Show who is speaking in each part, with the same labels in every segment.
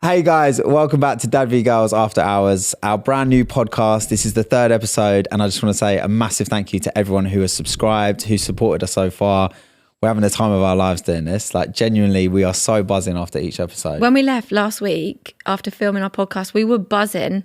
Speaker 1: Hey guys, welcome back to DadVGirls After Hours, our brand new podcast. This is the third episode, and I just want to say a massive thank you to everyone who has subscribed, who supported us so far. We're having the time of our lives doing this. Like, genuinely, we are so buzzing after each episode.
Speaker 2: When we left last week after filming our podcast, we were buzzing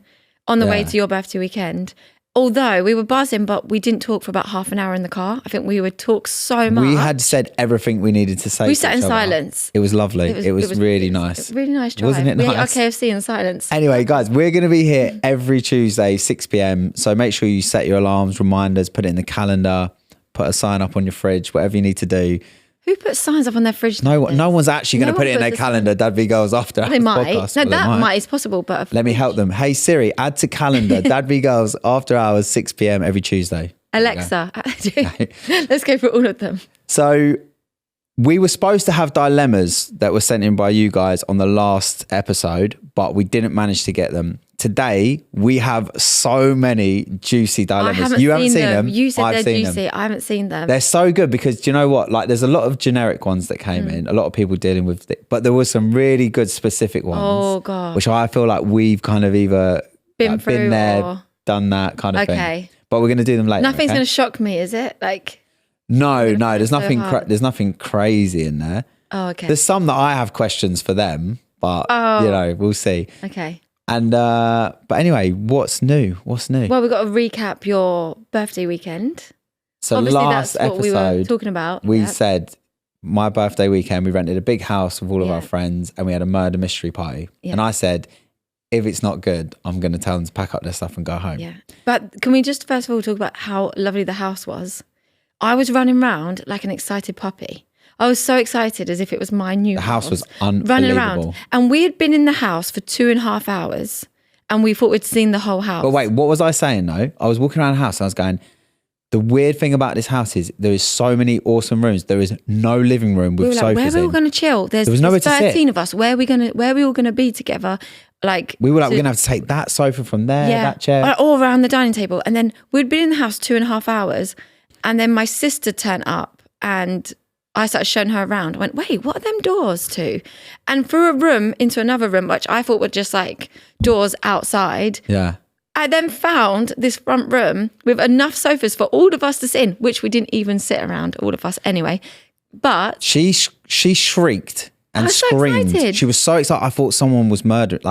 Speaker 2: on the way to your birthday weekend. Although we were buzzing, but we didn't talk for about half an hour in the car. I think we would talk so much.
Speaker 1: We had said everything we needed to say.
Speaker 2: We sat in silence.
Speaker 1: It was lovely. It was really nice.
Speaker 2: Really nice drive.
Speaker 1: Wasn't it nice?
Speaker 2: We ate our KFC in silence.
Speaker 1: Anyway, guys, we're going to be here every Tuesday, 6 p.m. So make sure you set your alarms, reminders, put it in the calendar, put a sign up on your fridge, whatever you need to do.
Speaker 2: Who puts signs up on their fridge?
Speaker 1: No one's actually going to put it in their calendar. DadVGirls After Hours.
Speaker 2: They might.
Speaker 1: Podcast.
Speaker 2: No, that might. It's possible. But
Speaker 1: let me help them. Hey Siri, add to calendar DadVGirls After Hours 6 p.m. every Tuesday.
Speaker 2: Alexa, let's go through all of them.
Speaker 1: So we were supposed to have dilemmas that were sent in by you guys on the last episode, but we didn't manage to get them. Today, we have so many juicy dilemmas. You haven't seen them.
Speaker 2: You said
Speaker 1: I've
Speaker 2: they're
Speaker 1: seen
Speaker 2: juicy.
Speaker 1: them.
Speaker 2: I haven't seen them.
Speaker 1: They're so good because, do you know what? Like, there's a lot of generic ones that came in, a lot of people dealing with it, but there were some really good specific ones.
Speaker 2: Oh, God.
Speaker 1: Which I feel like we've kind of either
Speaker 2: been there,
Speaker 1: or done that kind of thing.
Speaker 2: Okay.
Speaker 1: But we're going to do them later.
Speaker 2: Nothing's going to shock me, is it? Like,
Speaker 1: no, there's nothing. There's nothing crazy in there.
Speaker 2: Oh, okay.
Speaker 1: There's some that I have questions for them, but we'll see.
Speaker 2: Okay.
Speaker 1: And but anyway, what's new?
Speaker 2: Well, we've got to recap your birthday weekend.
Speaker 1: So
Speaker 2: obviously
Speaker 1: last
Speaker 2: that's what
Speaker 1: episode,
Speaker 2: we were talking about.
Speaker 1: We said my birthday weekend, we rented a big house with all of our friends, and we had a murder mystery party. Yeah. And I said, if it's not good, I'm going to tell them to pack up their stuff and go home.
Speaker 2: Yeah. But can we just first of all talk about how lovely the house was? I was running around like an excited puppy. I was so excited as if it was my new house.
Speaker 1: The house was unbelievable.
Speaker 2: Running around. And we had been in the house for 2.5 hours and we thought we'd seen the whole house.
Speaker 1: But wait, what was I saying though? I was walking around the house and I was going, the weird thing about this house is there is so many awesome rooms. There is no living room with sofas in.
Speaker 2: Where are we all going to chill? There was nowhere 13 of us. Where are we all going to be together? Like,
Speaker 1: we were like, we're going to have to take that sofa from there, that chair.
Speaker 2: All around the dining table. And then we'd been in the house 2.5 hours. And then my sister turned up and I started showing her around. I went, wait, what are them doors to? And through a room into another room, which I thought were just like doors outside.
Speaker 1: Yeah.
Speaker 2: I then found this front room with enough sofas for all of us to sit in, which we didn't even sit around, all of us anyway. But
Speaker 1: she shrieked and screamed.
Speaker 2: So excited.
Speaker 1: She was so excited. I thought someone was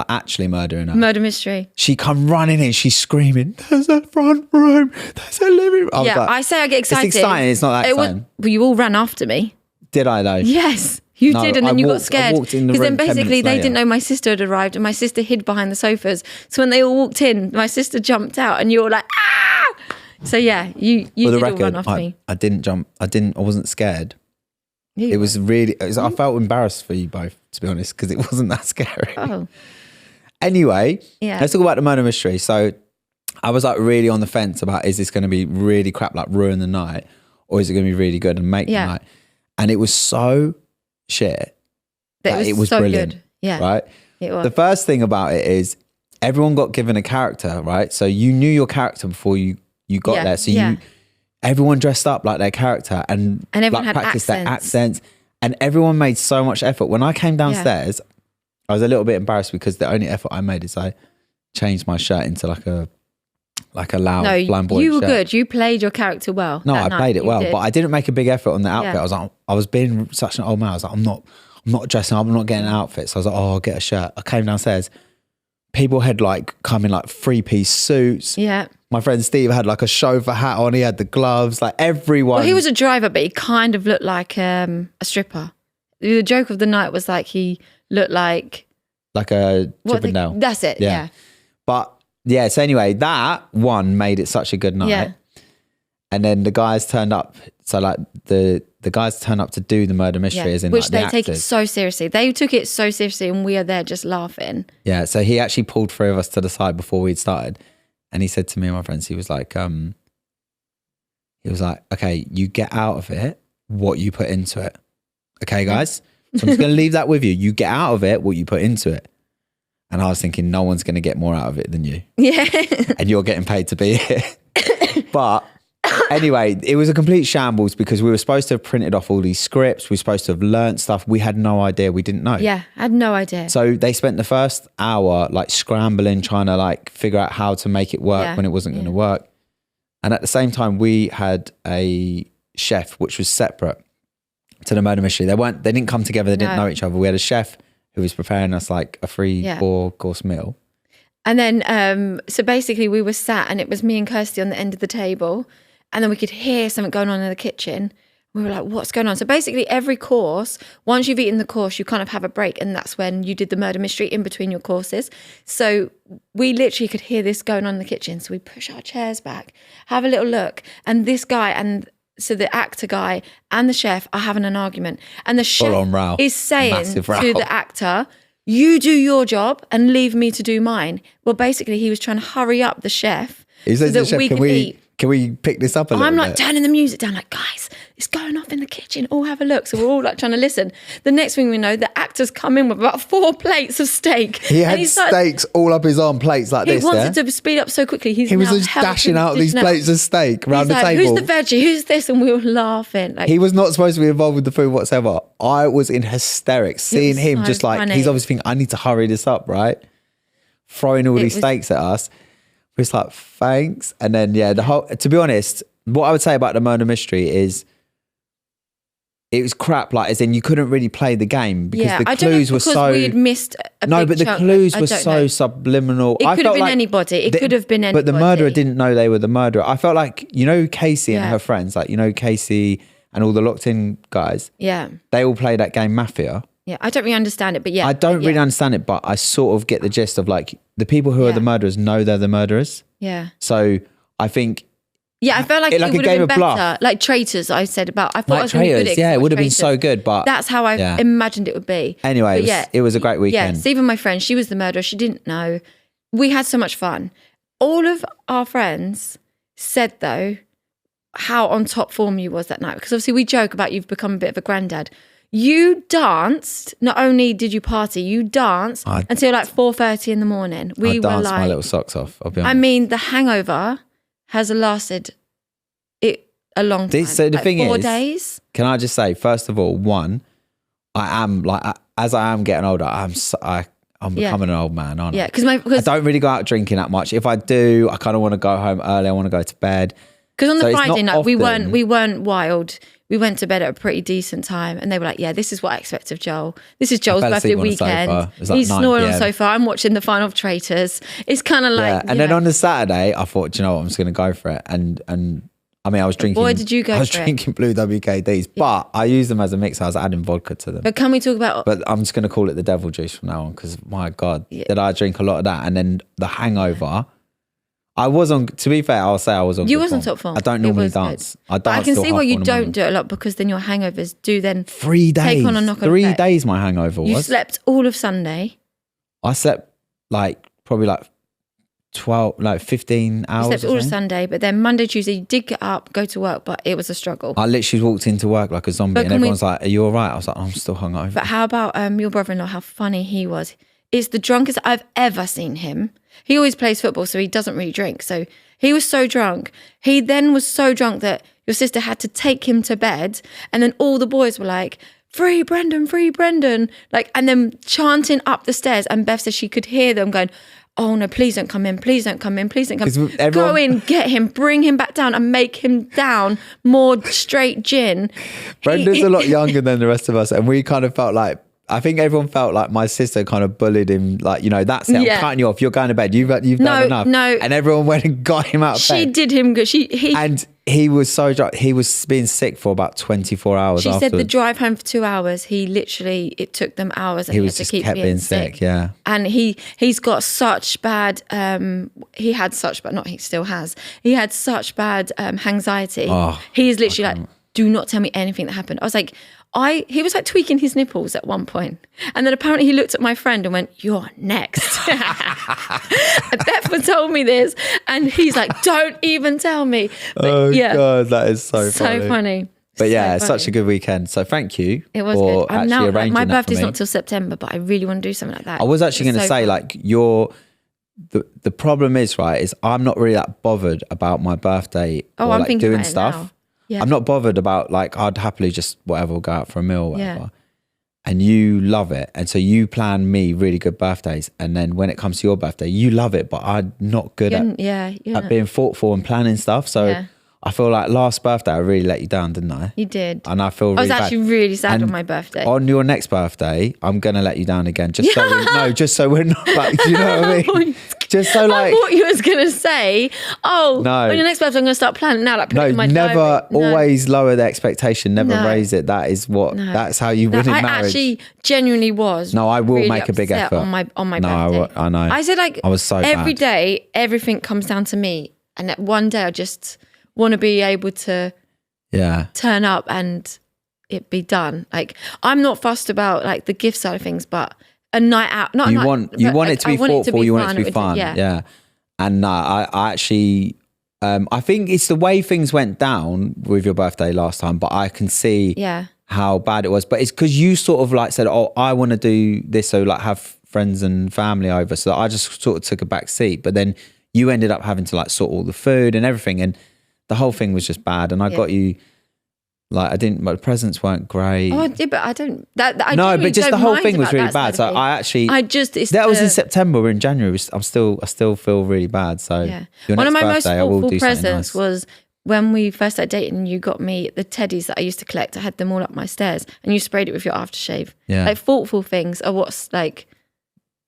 Speaker 1: actually murdering her.
Speaker 2: Murder mystery.
Speaker 1: She come running in. She's screaming, there's a front room. There's a living room. I
Speaker 2: say I get excited.
Speaker 1: It's exciting. It's not that exciting.
Speaker 2: Well, you all ran after me.
Speaker 1: Did I though?
Speaker 2: Yes. You did, and then you got scared.
Speaker 1: Because
Speaker 2: then basically they didn't know my sister had arrived and my sister hid behind the sofas. So when they all walked in, my sister jumped out and you were like, ah! So yeah, you did all run after me.
Speaker 1: I didn't jump. I wasn't scared.
Speaker 2: Yeah,
Speaker 1: I felt embarrassed for you both, to be honest, because it wasn't that scary.
Speaker 2: Oh.
Speaker 1: Anyway, let's talk about the murder mystery. So I was like really on the fence about, is this going to be really crap, like ruin the night, or is it going to be really good and make the night? And it was so shit that it was so brilliant. Good. Yeah. Right?
Speaker 2: It was.
Speaker 1: The first thing about it is everyone got given a character, right? So you knew your character before you got there. So everyone dressed up like their character and
Speaker 2: everyone
Speaker 1: like,
Speaker 2: had
Speaker 1: practiced their accents, and everyone made so much effort. When I came downstairs, I was a little bit embarrassed because the only effort I made is I changed my shirt into like a loud, flamboyant
Speaker 2: you were
Speaker 1: shirt.
Speaker 2: Good. You played your character well.
Speaker 1: No, I played it well, but I didn't make a big effort on the outfit. I was being such an old man. I was like, I'm not dressing up. I'm not getting an outfit. So I was like, I'll get a shirt. I came downstairs. People had like come in like 3-piece suits.
Speaker 2: Yeah.
Speaker 1: My friend Steve had like a chauffeur hat on. He had the gloves. Like everyone.
Speaker 2: Well, he was a driver, but he kind of looked like a stripper. The joke of the night was like he looked like
Speaker 1: a Chippendale.
Speaker 2: That's it. Yeah.
Speaker 1: But yeah. So anyway, that one made it such a good night.
Speaker 2: Yeah.
Speaker 1: And then the guys turned up. So like the guys turned up to do the murder mystery, as in
Speaker 2: which
Speaker 1: like,
Speaker 2: they
Speaker 1: the
Speaker 2: take it
Speaker 1: actors.
Speaker 2: so seriously. They took it so seriously, and we are there just laughing.
Speaker 1: Yeah. So he actually pulled 3 of us to the side before we'd started, and he said to me and my friends, he was like, okay, you get out of it what you put into it. Okay, guys. So I'm just going to leave that with you. You get out of it what you put into it. And I was thinking, no one's going to get more out of it than you.
Speaker 2: Yeah.
Speaker 1: And you're getting paid to be here. But Anyway, it was a complete shambles because we were supposed to have printed off all these scripts. We were supposed to have learnt stuff. We had no idea. We didn't know.
Speaker 2: Yeah, I had no idea.
Speaker 1: So they spent the first hour like scrambling, trying to like figure out how to make it work when it wasn't going to work. And at the same time, we had a chef which was separate to the murder mystery. They didn't come together. They didn't know each other. We had a chef who was preparing us like a free 4-course meal.
Speaker 2: And then, so basically we were sat and it was me and Kirsty on the end of the table, and then we could hear something going on in the kitchen. We were like, what's going on? So basically every course, once you've eaten the course, you kind of have a break, and that's when you did the murder mystery in between your courses. So we literally could hear this going on in the kitchen. So we push our chairs back, have a little look, and this guy, and so the actor guy and the chef are having an argument. And the chef is saying to the actor, you do your job and leave me to do mine. Well, basically he was trying to hurry up the chef so that we could eat.
Speaker 1: Can we pick this up a little bit?
Speaker 2: I'm like turning the music down, like, guys, it's going off in the kitchen. All have a look. So we're all like trying to listen. The next thing we know, the actor's come in with about 4 plates of steak.
Speaker 1: He had steaks all up his arm, plates like this.
Speaker 2: He wanted to speed up so quickly. He was
Speaker 1: just dashing out these plates of steak around the table.
Speaker 2: Who's the veggie? Who's this? And we were laughing.
Speaker 1: He was not supposed to be involved with the food whatsoever. I was in hysterics seeing him so just like, funny. He's obviously thinking, I need to hurry this up, right? Throwing all these steaks at us. It's like, thanks. And then, to be honest, what I would say about the murder mystery is it was crap, like, as in you couldn't really play the game because the clues were so...
Speaker 2: we had missed a
Speaker 1: No,
Speaker 2: big
Speaker 1: but
Speaker 2: chunk.
Speaker 1: the clues were so subliminal.
Speaker 2: It could have been anybody. It could have been anybody.
Speaker 1: But the murderer didn't know they were the murderer. I felt like, you know, Casey and her friends, like, you know, Casey and all the locked in guys.
Speaker 2: Yeah.
Speaker 1: They all play that game Mafia.
Speaker 2: Yeah, I don't really understand it, but yeah.
Speaker 1: I don't really understand it, but I sort of get the gist of like the people who are the murderers know they're the murderers.
Speaker 2: Yeah.
Speaker 1: So I think...
Speaker 2: Yeah, I felt like it would have been better. Like Traitors, I said about... I thought I was going to be good at
Speaker 1: it would have been so good, but...
Speaker 2: That's how I imagined it would be.
Speaker 1: Anyway, it was a great weekend.
Speaker 2: Yeah, so even my friend, she was the murderer. She didn't know. We had so much fun. All of our friends said, though, how on top form you was that night. Because obviously we joke about you've become a bit of a granddad. You danced, not only did you party, you danced until like 4:30 in the morning.
Speaker 1: I danced my little socks off, I'll be honest.
Speaker 2: I mean, the hangover has lasted a long time.
Speaker 1: So the thing
Speaker 2: 4
Speaker 1: is,
Speaker 2: days.
Speaker 1: Can I just say, first of all, I am like, as I am getting older, I'm becoming an old man, aren't I?
Speaker 2: Yeah, because
Speaker 1: I don't really go out drinking that much. If I do, I kind of want to go home early. I want to go to bed.
Speaker 2: Because on the Friday night, we weren't wild. We went to bed at a pretty decent time, and they were like, "Yeah, this is what I expect of Joel. This is Joel's birthday weekend. He's snoring on the sofa. I'm watching the final of Traitors. It's kind of like."
Speaker 1: And then on the Saturday, I thought, you know what, I'm just going to go for it. And I mean, I was drinking.
Speaker 2: Boy, did you go? I was
Speaker 1: drinking blue WKDs, but I used them as a mix. I was adding vodka to them.
Speaker 2: But can we talk about?
Speaker 1: But I'm just going to call it the devil juice from now on because my God, did I drink a lot of that? And then the hangover. I was on, to be fair, I'll say I was on.
Speaker 2: You was on top form.
Speaker 1: I don't normally dance. I
Speaker 2: can see why you don't do it a lot because then your hangovers do then
Speaker 1: 3 days.
Speaker 2: Take on a knock-on
Speaker 1: 3
Speaker 2: effect.
Speaker 1: days my hangover was.
Speaker 2: You slept all of Sunday.
Speaker 1: I slept probably 15 hours.
Speaker 2: You slept all of Sunday, but then Monday, Tuesday, you did get up, go to work, but it was a struggle.
Speaker 1: I literally walked into work like a zombie and everyone's like, are you all right? I was like, I'm still hungover.
Speaker 2: But how about your brother-in-law, how funny he was. It's the drunkest I've ever seen him. He always plays football, so he doesn't really drink. So he was so drunk. He then was so drunk that your sister had to take him to bed. And then all the boys were like, free Brendan, free Brendan. And then chanting up the stairs. And Beth said she could hear them going, oh no, please don't come in, please don't come in, please don't come in. Go in, get him, bring him back down and make him down more straight gin.
Speaker 1: Brendan's a lot younger than the rest of us. And we kind of felt like, I think everyone felt like my sister kind of bullied him, like, you know, that's it, I'm cutting you off, you're going to bed, you've done enough.
Speaker 2: No.
Speaker 1: And everyone went and got him out of bed.
Speaker 2: She did him good.
Speaker 1: And he was so drunk, he was being sick for about 24 hours
Speaker 2: She said the drive home for 2 hours, it took them hours and he had to keep being sick.
Speaker 1: Yeah.
Speaker 2: And he's got such bad, he had such bad anxiety.
Speaker 1: Oh,
Speaker 2: he is literally like, do not tell me anything that happened. I was like, he was like tweaking his nipples at one point. And then apparently he looked at my friend and went, you're next. Beth told me this. And he's like, don't even tell me. But,
Speaker 1: God, that is so
Speaker 2: funny.
Speaker 1: But it's such a good weekend. So thank you.
Speaker 2: It was
Speaker 1: for
Speaker 2: good. My
Speaker 1: arranging
Speaker 2: birthday's
Speaker 1: that for me.
Speaker 2: not till September, but I really want to do something like that.
Speaker 1: I was actually going to say,
Speaker 2: fun.
Speaker 1: like, your the problem is, right, is I'm not really that bothered about my birthday or
Speaker 2: I'm
Speaker 1: like
Speaker 2: thinking
Speaker 1: doing
Speaker 2: about it
Speaker 1: stuff.
Speaker 2: now. Yeah.
Speaker 1: I'm not bothered about like, I'd happily just whatever, go out for a meal or whatever. And you love it. And so you plan me really good birthdays. And then when it comes to your birthday, you love it, but I'm not good at being thoughtful and planning stuff. So I feel like last birthday, I really let you down, didn't I?
Speaker 2: You did.
Speaker 1: And I feel really
Speaker 2: I was
Speaker 1: bad.
Speaker 2: actually really sad
Speaker 1: And
Speaker 2: on my birthday.
Speaker 1: on your next birthday, I'm going to let you down again. Just so we're not like, do you know what I mean? Just so like.
Speaker 2: I thought you was going to say,
Speaker 1: no.
Speaker 2: on your next birthday, I'm going to start planning now. Like, put it in my
Speaker 1: never,
Speaker 2: diary.
Speaker 1: always lower the expectation, never raise it. That is what, that's how you win in marriage.
Speaker 2: I actually genuinely was.
Speaker 1: No, I will
Speaker 2: really
Speaker 1: make a big effort.
Speaker 2: On my birthday.
Speaker 1: I know.
Speaker 2: I said like,
Speaker 1: I was so
Speaker 2: every
Speaker 1: bad.
Speaker 2: day, everything comes down to me. And that one day I just want to be able to turn up and it be done. Like, I'm not fussed about like the gift side of things, but a night out, you want
Speaker 1: it to be thoughtful, you want it to be fun. Yeah. And I actually, I think it's the way things went down with your birthday last time, but I can see how bad it was. But it's because you sort of like said, oh, I want to do this, so like have friends and family over. So I just sort of took a back seat, but then you ended up having to like sort all the food and everything, and the whole thing was just bad. And I got you, like, my presents weren't great.
Speaker 2: Oh, I did, but I don't. But
Speaker 1: just the whole thing was really bad. So that was in September. We're in January. I still feel really bad. So
Speaker 2: one of my most thoughtful presents was when we first started dating. And you got me the teddies that I used to collect. I had them all up my stairs, and you sprayed it with your aftershave. Yeah, like thoughtful things are what's like.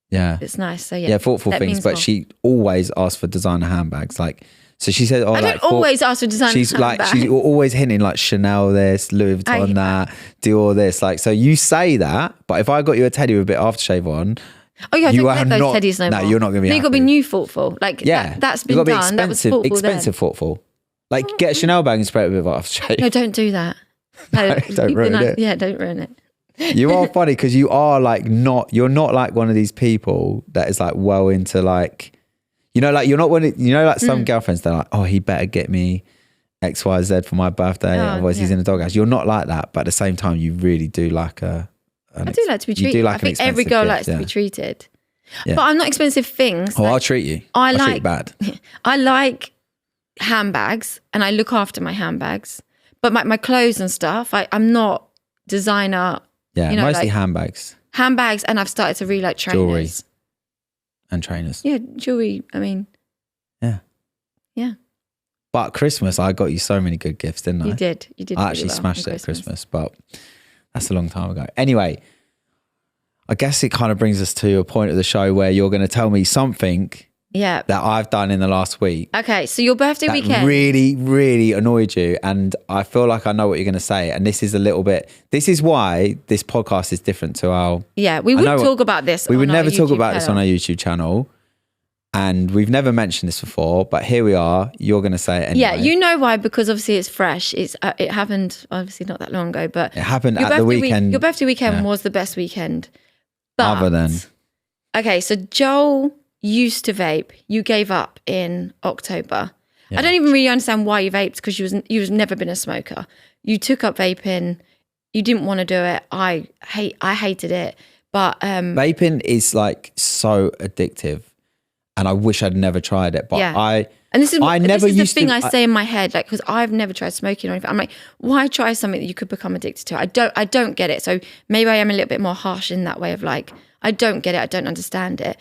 Speaker 1: Yeah,
Speaker 2: it's nice. So
Speaker 1: thoughtful things. But she always asked for designer handbags, like. So she said,
Speaker 2: I don't always ask for designer handbags.
Speaker 1: She's always hinting like Chanel this, Louis Vuitton that, Dior this. Like, so you say that, but if I got you a teddy with a bit of aftershave on,
Speaker 2: I don't collect those teddies no more.
Speaker 1: No, you're not going to be happy.
Speaker 2: You've got to be new thoughtful. Like, that's been done. That was thoughtful
Speaker 1: expensive thoughtful. Like, get a Chanel bag and spray it with aftershave.
Speaker 2: No, don't do that.
Speaker 1: No, don't ruin it.
Speaker 2: Yeah, don't ruin it.
Speaker 1: You are funny because you are like you're not like one of these people that is like well into like, you know, like you're not like some girlfriends, they're like, oh, he better get me XYZ for my birthday, otherwise he's in the doghouse. You're not like that, but at the same time, you really do like I
Speaker 2: do like to be treated. I think every girl likes to be treated. Yeah. But I'm not expensive things.
Speaker 1: Oh, I'll treat you. I'll treat you bad.
Speaker 2: I like handbags and I look after my handbags, but my clothes and stuff, I'm not designer.
Speaker 1: Yeah,
Speaker 2: you know,
Speaker 1: mostly
Speaker 2: like,
Speaker 1: handbags.
Speaker 2: Handbags, and I've started to really like trainers.
Speaker 1: Jewelry. And trainers.
Speaker 2: Yeah, jewelry. I mean.
Speaker 1: Yeah.
Speaker 2: Yeah.
Speaker 1: But Christmas, I got you so many good gifts, didn't I?
Speaker 2: You did.
Speaker 1: I actually smashed it at Christmas, but that's a long time ago. Anyway, I guess it kind of brings us to a point of the show where you're going to tell me something that I've done in the last week.
Speaker 2: Okay, so your birthday weekend
Speaker 1: really, really annoyed you, and I feel like I know what you're going to say. And this is why this podcast is different to our.
Speaker 2: Yeah, we would talk about this.
Speaker 1: We would never talk about this on our YouTube channel, and we've never mentioned this before. But here we are. You're going to say it anyway.
Speaker 2: Yeah, you know why? Because obviously it's fresh. It happened obviously not that long ago, but
Speaker 1: it happened at the weekend.
Speaker 2: Your birthday weekend was the best weekend. But,
Speaker 1: other than.
Speaker 2: Okay, so Joel used to vape. You gave up in October. I don't even really understand why you vaped, because you've never been a smoker. You took up vaping. You didn't want to do it. I hated it. But
Speaker 1: vaping is like so addictive, and I wish I'd never tried it. But
Speaker 2: this is the thing I say in my head, like, because I've never tried smoking or anything. I'm like, why try something that you could become addicted to? I don't get it. So maybe I am a little bit more harsh in that way of like, I don't get it. I don't understand it.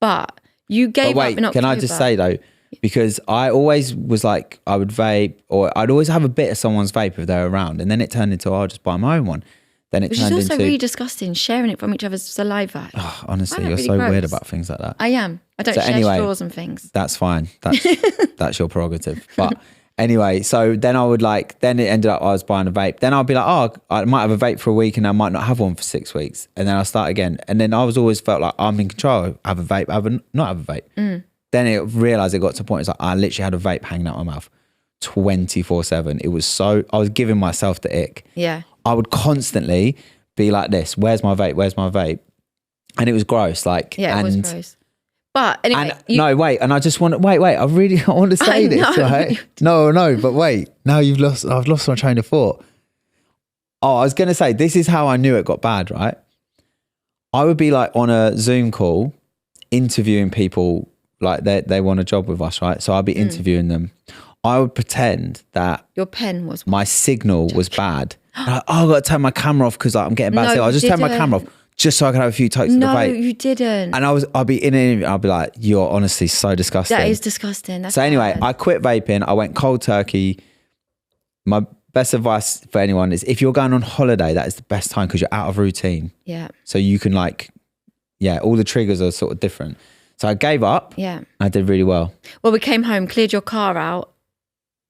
Speaker 2: But you gave up in October.
Speaker 1: Can I just say though, because I always was like, I would vape, or I'd always have a bit of someone's vape if they're around, and then it turned into, I'll just buy my own one. Then it turned into,
Speaker 2: which is also really disgusting, sharing it from each other's saliva.
Speaker 1: Oh, honestly, you're really so weird about things like that.
Speaker 2: I am. I don't share straws and things.
Speaker 1: That's fine. That's your prerogative. But anyway, so then then it ended up I was buying a vape. Then I'll be like, oh, I might have a vape for a week and I might not have one for 6 weeks. And then I'll start again. And then I was always felt like I'm in control. I have a vape, not have a vape. Then I realised it got to a point, it's like I literally had a vape hanging out my mouth 24/7. It was I was giving myself the ick.
Speaker 2: Yeah.
Speaker 1: I would constantly be like this, where's my vape? Where's my vape? And it was gross. Like,
Speaker 2: yeah, it was gross. But anyway,
Speaker 1: and I just want to I want to say this, right? No, but wait. Now I've lost my train of thought. Oh, I was going to say, this is how I knew it got bad, right? I would be like on a Zoom call interviewing people like they want a job with us, right? So I'll be interviewing them. I would pretend that
Speaker 2: your pen was
Speaker 1: my signal was bad. Like, I've got to turn my camera off because I'm getting bad signal. I'll just turn my camera off just so I can have a few takes of the vape.
Speaker 2: No, you didn't.
Speaker 1: And I'll be in an interview, I'll be like, you're honestly so disgusting.
Speaker 2: That is disgusting. That's
Speaker 1: so anyway,
Speaker 2: bad.
Speaker 1: I quit vaping. I went cold turkey. My best advice for anyone is if you're going on holiday, that is the best time because you're out of routine.
Speaker 2: Yeah.
Speaker 1: So you can all the triggers are sort of different. So I gave up.
Speaker 2: Yeah.
Speaker 1: I did really well.
Speaker 2: Well, we came home, cleared your car out,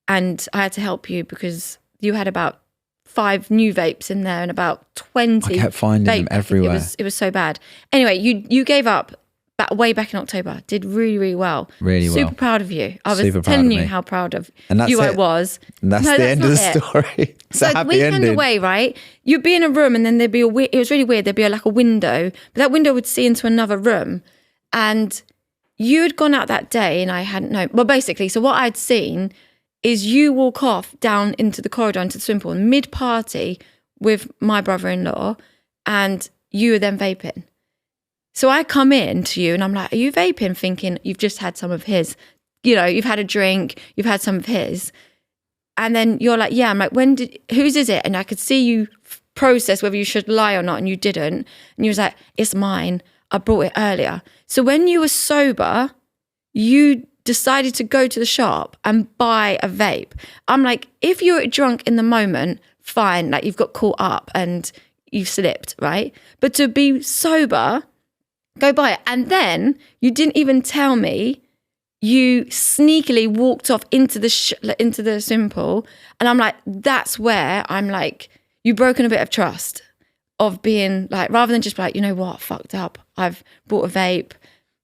Speaker 2: and I had to help you because you had about 5 new vapes in there and about 20.
Speaker 1: I kept finding them everywhere.
Speaker 2: It was so bad. Anyway, you gave up way back in October. Did really, really well.
Speaker 1: Really well.
Speaker 2: Super proud of you. I was telling you how proud of you I was.
Speaker 1: And that's the end of the story. It's a happy ending.
Speaker 2: Weekend away, right? You'd be in a room and then there'd be it was really weird. There'd be like a window, but that window would see into another room. And you had gone out that day and I hadn't known. Well, basically, so what I'd seen is you walk off down into the corridor, into the swimming pool, mid-party with my brother-in-law, and you were then vaping. So I come in to you and I'm like, are you vaping? Thinking you've just had some of his. You know, you've had a drink, you've had some of his. And then you're like, yeah. I'm like, whose is it? And I could see you process whether you should lie or not, and you didn't. And you was like, it's mine. I brought it earlier. So when you were sober, you decided to go to the shop and buy a vape. I'm like, if you're drunk in the moment, fine. Like you've got caught up and you've slipped, right? But to be sober, go buy it. And then you didn't even tell me. You sneakily walked off into the swimming pool. And I'm like, that's where I'm like, you've broken a bit of trust of being like, rather than just be like, you know what, fucked up. I've bought a vape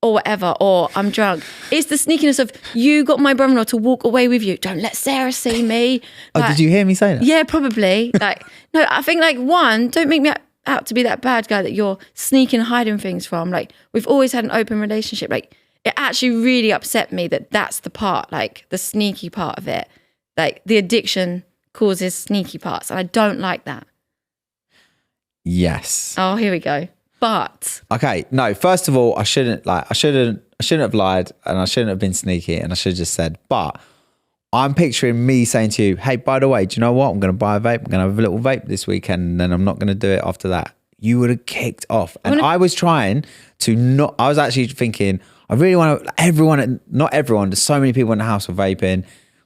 Speaker 2: or whatever, or I'm drunk. It's the sneakiness of you got my brother-in-law to walk away with you. Don't let Sarah see me.
Speaker 1: Like, did you hear me say that?
Speaker 2: Yeah, probably. Like, no, I think like one, don't make me out to be that bad guy that you're sneaking, hiding things from. Like we've always had an open relationship. Like it actually really upset me that that's the part, like the sneaky part of it. Like the addiction causes sneaky parts. And I don't like that.
Speaker 1: Yes.
Speaker 2: Oh, here we go. But
Speaker 1: okay, no. First of all, I shouldn't have lied, and I shouldn't have been sneaky, and I should have just said. But I'm picturing me saying to you, "Hey, by the way, do you know what? I'm going to buy a vape. I'm going to have a little vape this weekend, and then I'm not going to do it after that." You would have kicked off, and I was trying to not. I was actually thinking, I really want to. Not everyone. There's so many people in the house were vaping.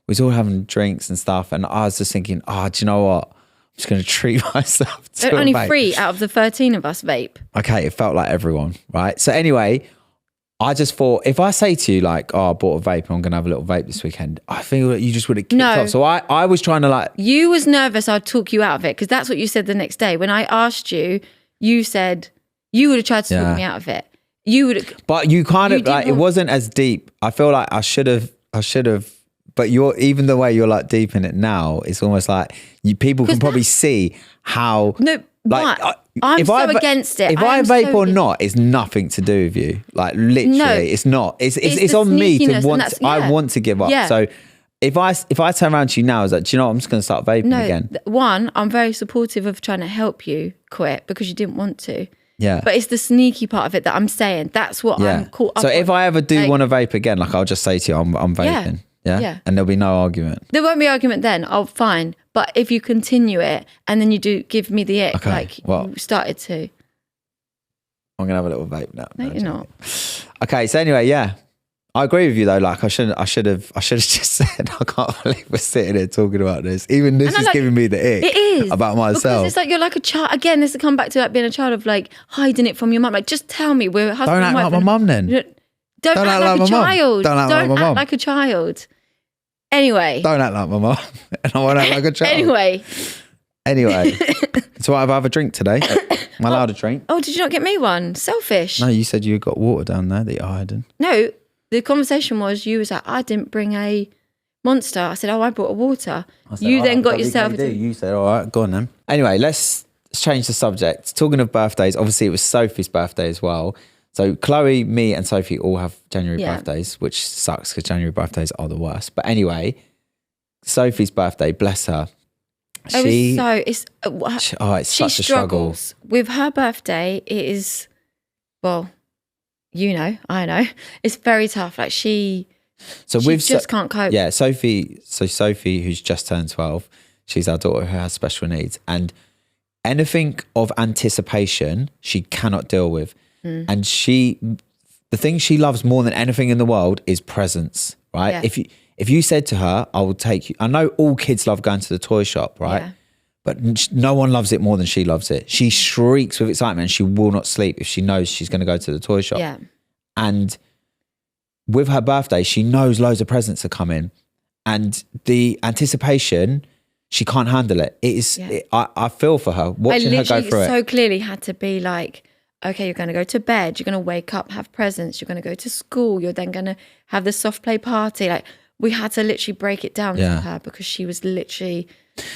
Speaker 1: We was all having drinks and stuff, and I was just thinking, do you know what? I'm just going to treat myself to
Speaker 2: only
Speaker 1: a vape.
Speaker 2: 3 out of the 13 of us vape.
Speaker 1: Okay, it felt like everyone, right? So anyway, I just thought, if I say to you like, I bought a vape and I'm going to have a little vape this weekend, I think that you just would have kicked off. So I was trying to like...
Speaker 2: You was nervous I'd talk you out of it because that's what you said the next day. When I asked you, you said you would have tried to talk me out of it. You would have...
Speaker 1: But you kind of like, it wasn't as deep. I feel like I should have... But even the way you're like deep in it now, it's almost like people can probably see how...
Speaker 2: No, like, I'm so against it.
Speaker 1: If I vape or not, it's nothing to do with you. Like literally, it's not. It's on me to want. I want to give up. Yeah. So if I turn around to you now, it's like, do you know what? I'm just going to start vaping again.
Speaker 2: One, I'm very supportive of trying to help you quit because you didn't want to.
Speaker 1: Yeah.
Speaker 2: But it's the sneaky part of it that I'm saying. That's what I'm caught up on.
Speaker 1: So if I ever do want to vape again, like I'll just say to you, I'm vaping. Yeah. And there'll be no argument.
Speaker 2: There won't be argument then. Oh, fine. But if you continue it and then you do give me the ick, like you started to.
Speaker 1: I'm going to have a little vape now.
Speaker 2: No, you're not.
Speaker 1: Okay. So anyway, yeah. I agree with you though. Like I should have just said, I can't believe we're sitting here talking about this. Even this is giving me the ick.
Speaker 2: It is.
Speaker 1: About myself.
Speaker 2: Because it's like you're like a child. Again, this has come back to like being a child of like hiding it from your mum. Like just tell me we're husband and wife.
Speaker 1: Don't act like my mum then.
Speaker 2: Don't act like a child.
Speaker 1: Don't act
Speaker 2: like a child. Anyway.
Speaker 1: Don't act like my mum. And I won't act like a child. Anyway. So I have a drink today. Am I allowed a drink?
Speaker 2: Oh, did you not get me one? Selfish.
Speaker 1: No, you said you got water down there that you're hiding.
Speaker 2: No, the conversation was you was like, I didn't bring a Monster. I said, I brought a water.
Speaker 1: Said,
Speaker 2: you then got yourself...
Speaker 1: You said, all right, go on then. Anyway, let's change the subject. Talking of birthdays, obviously it was Sophie's birthday as well. So Chloe, me and Sophie all have January birthdays, which sucks because January birthdays are the worst. But anyway, Sophie's birthday, bless her.
Speaker 2: It's
Speaker 1: such a struggle.
Speaker 2: With her birthday, it is, well, I know, it's very tough. Like she just can't cope.
Speaker 1: Yeah, Sophie, who's just turned 12, she's our daughter who has special needs, and anything of anticipation she cannot deal with. And the thing she loves more than anything in the world is presents, right? Yeah. If you said to her, I will take you, I know all kids love going to the toy shop, right? Yeah. But no one loves it more than she loves it. She shrieks with excitement and she will not sleep if she knows she's going to go to the toy shop.
Speaker 2: Yeah.
Speaker 1: And with her birthday, she knows loads of presents are coming, and the anticipation, she can't handle it. It is. Yeah. I feel for her watching her go through it.
Speaker 2: So clearly had to be like, okay, you're going to go to bed, you're going to wake up, have presents, you're going to go to school, you're then going to have the soft play party. Like, we had to literally break it down for her because she was literally.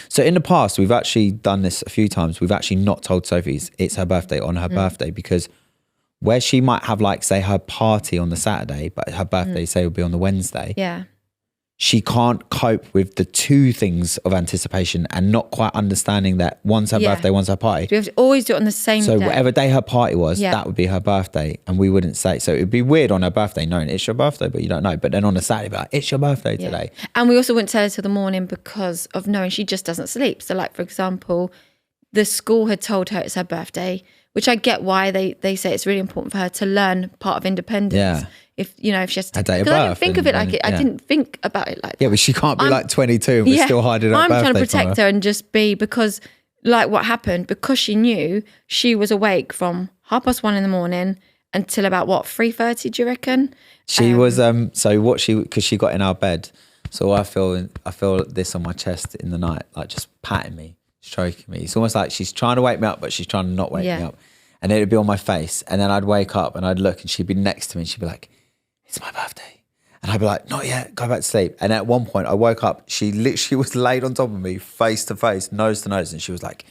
Speaker 1: So in the past, we've actually done this a few times. We've actually not told Sophie it's her birthday on her birthday, because where she might have, like, say, her party on the Saturday, but her birthday, say, will be on the Wednesday.
Speaker 2: Yeah.
Speaker 1: She can't cope with the two things of anticipation and not quite understanding that one's her birthday, one's her party.
Speaker 2: We have to always do it on the same day.
Speaker 1: So whatever day her party was, that would be her birthday, and we wouldn't say. So it'd be weird on her birthday knowing it's your birthday, but you don't know. But then on a Saturday, be like, it's your birthday today.
Speaker 2: And we also wouldn't tell her till the morning because of knowing she just doesn't sleep. So, like, for example, the school had told her it's her birthday, which I get why they say it's really important for her to learn part of independence. Yeah. If she has to,
Speaker 1: because
Speaker 2: I didn't think of it like it. I didn't think about it like that.
Speaker 1: Yeah, but she can't be like 22 and we're still hiding her birthday.
Speaker 2: I'm trying to protect her and just be, because like what happened, because she knew she was awake from 1:30 in the morning until about 3:30, do you reckon?
Speaker 1: She was because she got in our bed. So I feel this on my chest in the night, like just patting me, stroking me. It's almost like she's trying to wake me up, but she's trying to not wake me up. And it'd be on my face, and then I'd wake up and I'd look and she'd be next to me and she'd be like, it's my birthday. And I'd be like, not yet, go back to sleep. And at one point I woke up, she literally was laid on top of me, face to face, nose to nose. And she was like,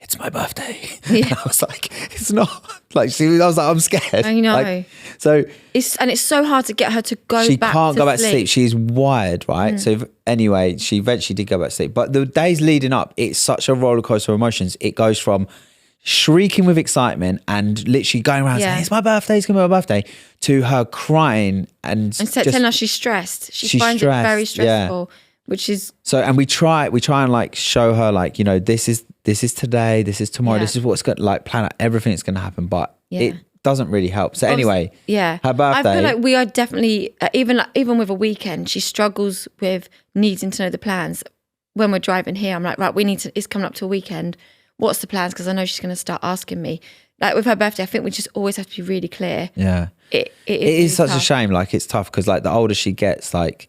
Speaker 1: it's my birthday. Yeah. And I was like, it's not. Like, I was like, I'm scared.
Speaker 2: I know.
Speaker 1: Like, so
Speaker 2: it's so hard to get her to go back to sleep.
Speaker 1: She can't go back to sleep. She's wired, right? So anyway, she eventually did go back to sleep. But the days leading up, it's such a roller coaster of emotions. It goes from shrieking with excitement and literally going around saying, it's my birthday, it's gonna be my birthday, to her crying and
Speaker 2: telling us she's stressed. She finds stressed, it very stressful, which is
Speaker 1: so. And we try and like show her, like, this is today, this is tomorrow, this is what's going to, like, plan out everything that's going to happen, but it doesn't really help. So anyway, her birthday.
Speaker 2: I feel like we are definitely even with a weekend, she struggles with needing to know the plans. When we're driving here, I'm like, right, it's coming up to a weekend. What's the plans? Because I know she's going to start asking me. Like with her birthday, I think we just always have to be really clear.
Speaker 1: Yeah. It is really such a shame. Like, it's tough because, like, the older she gets, like,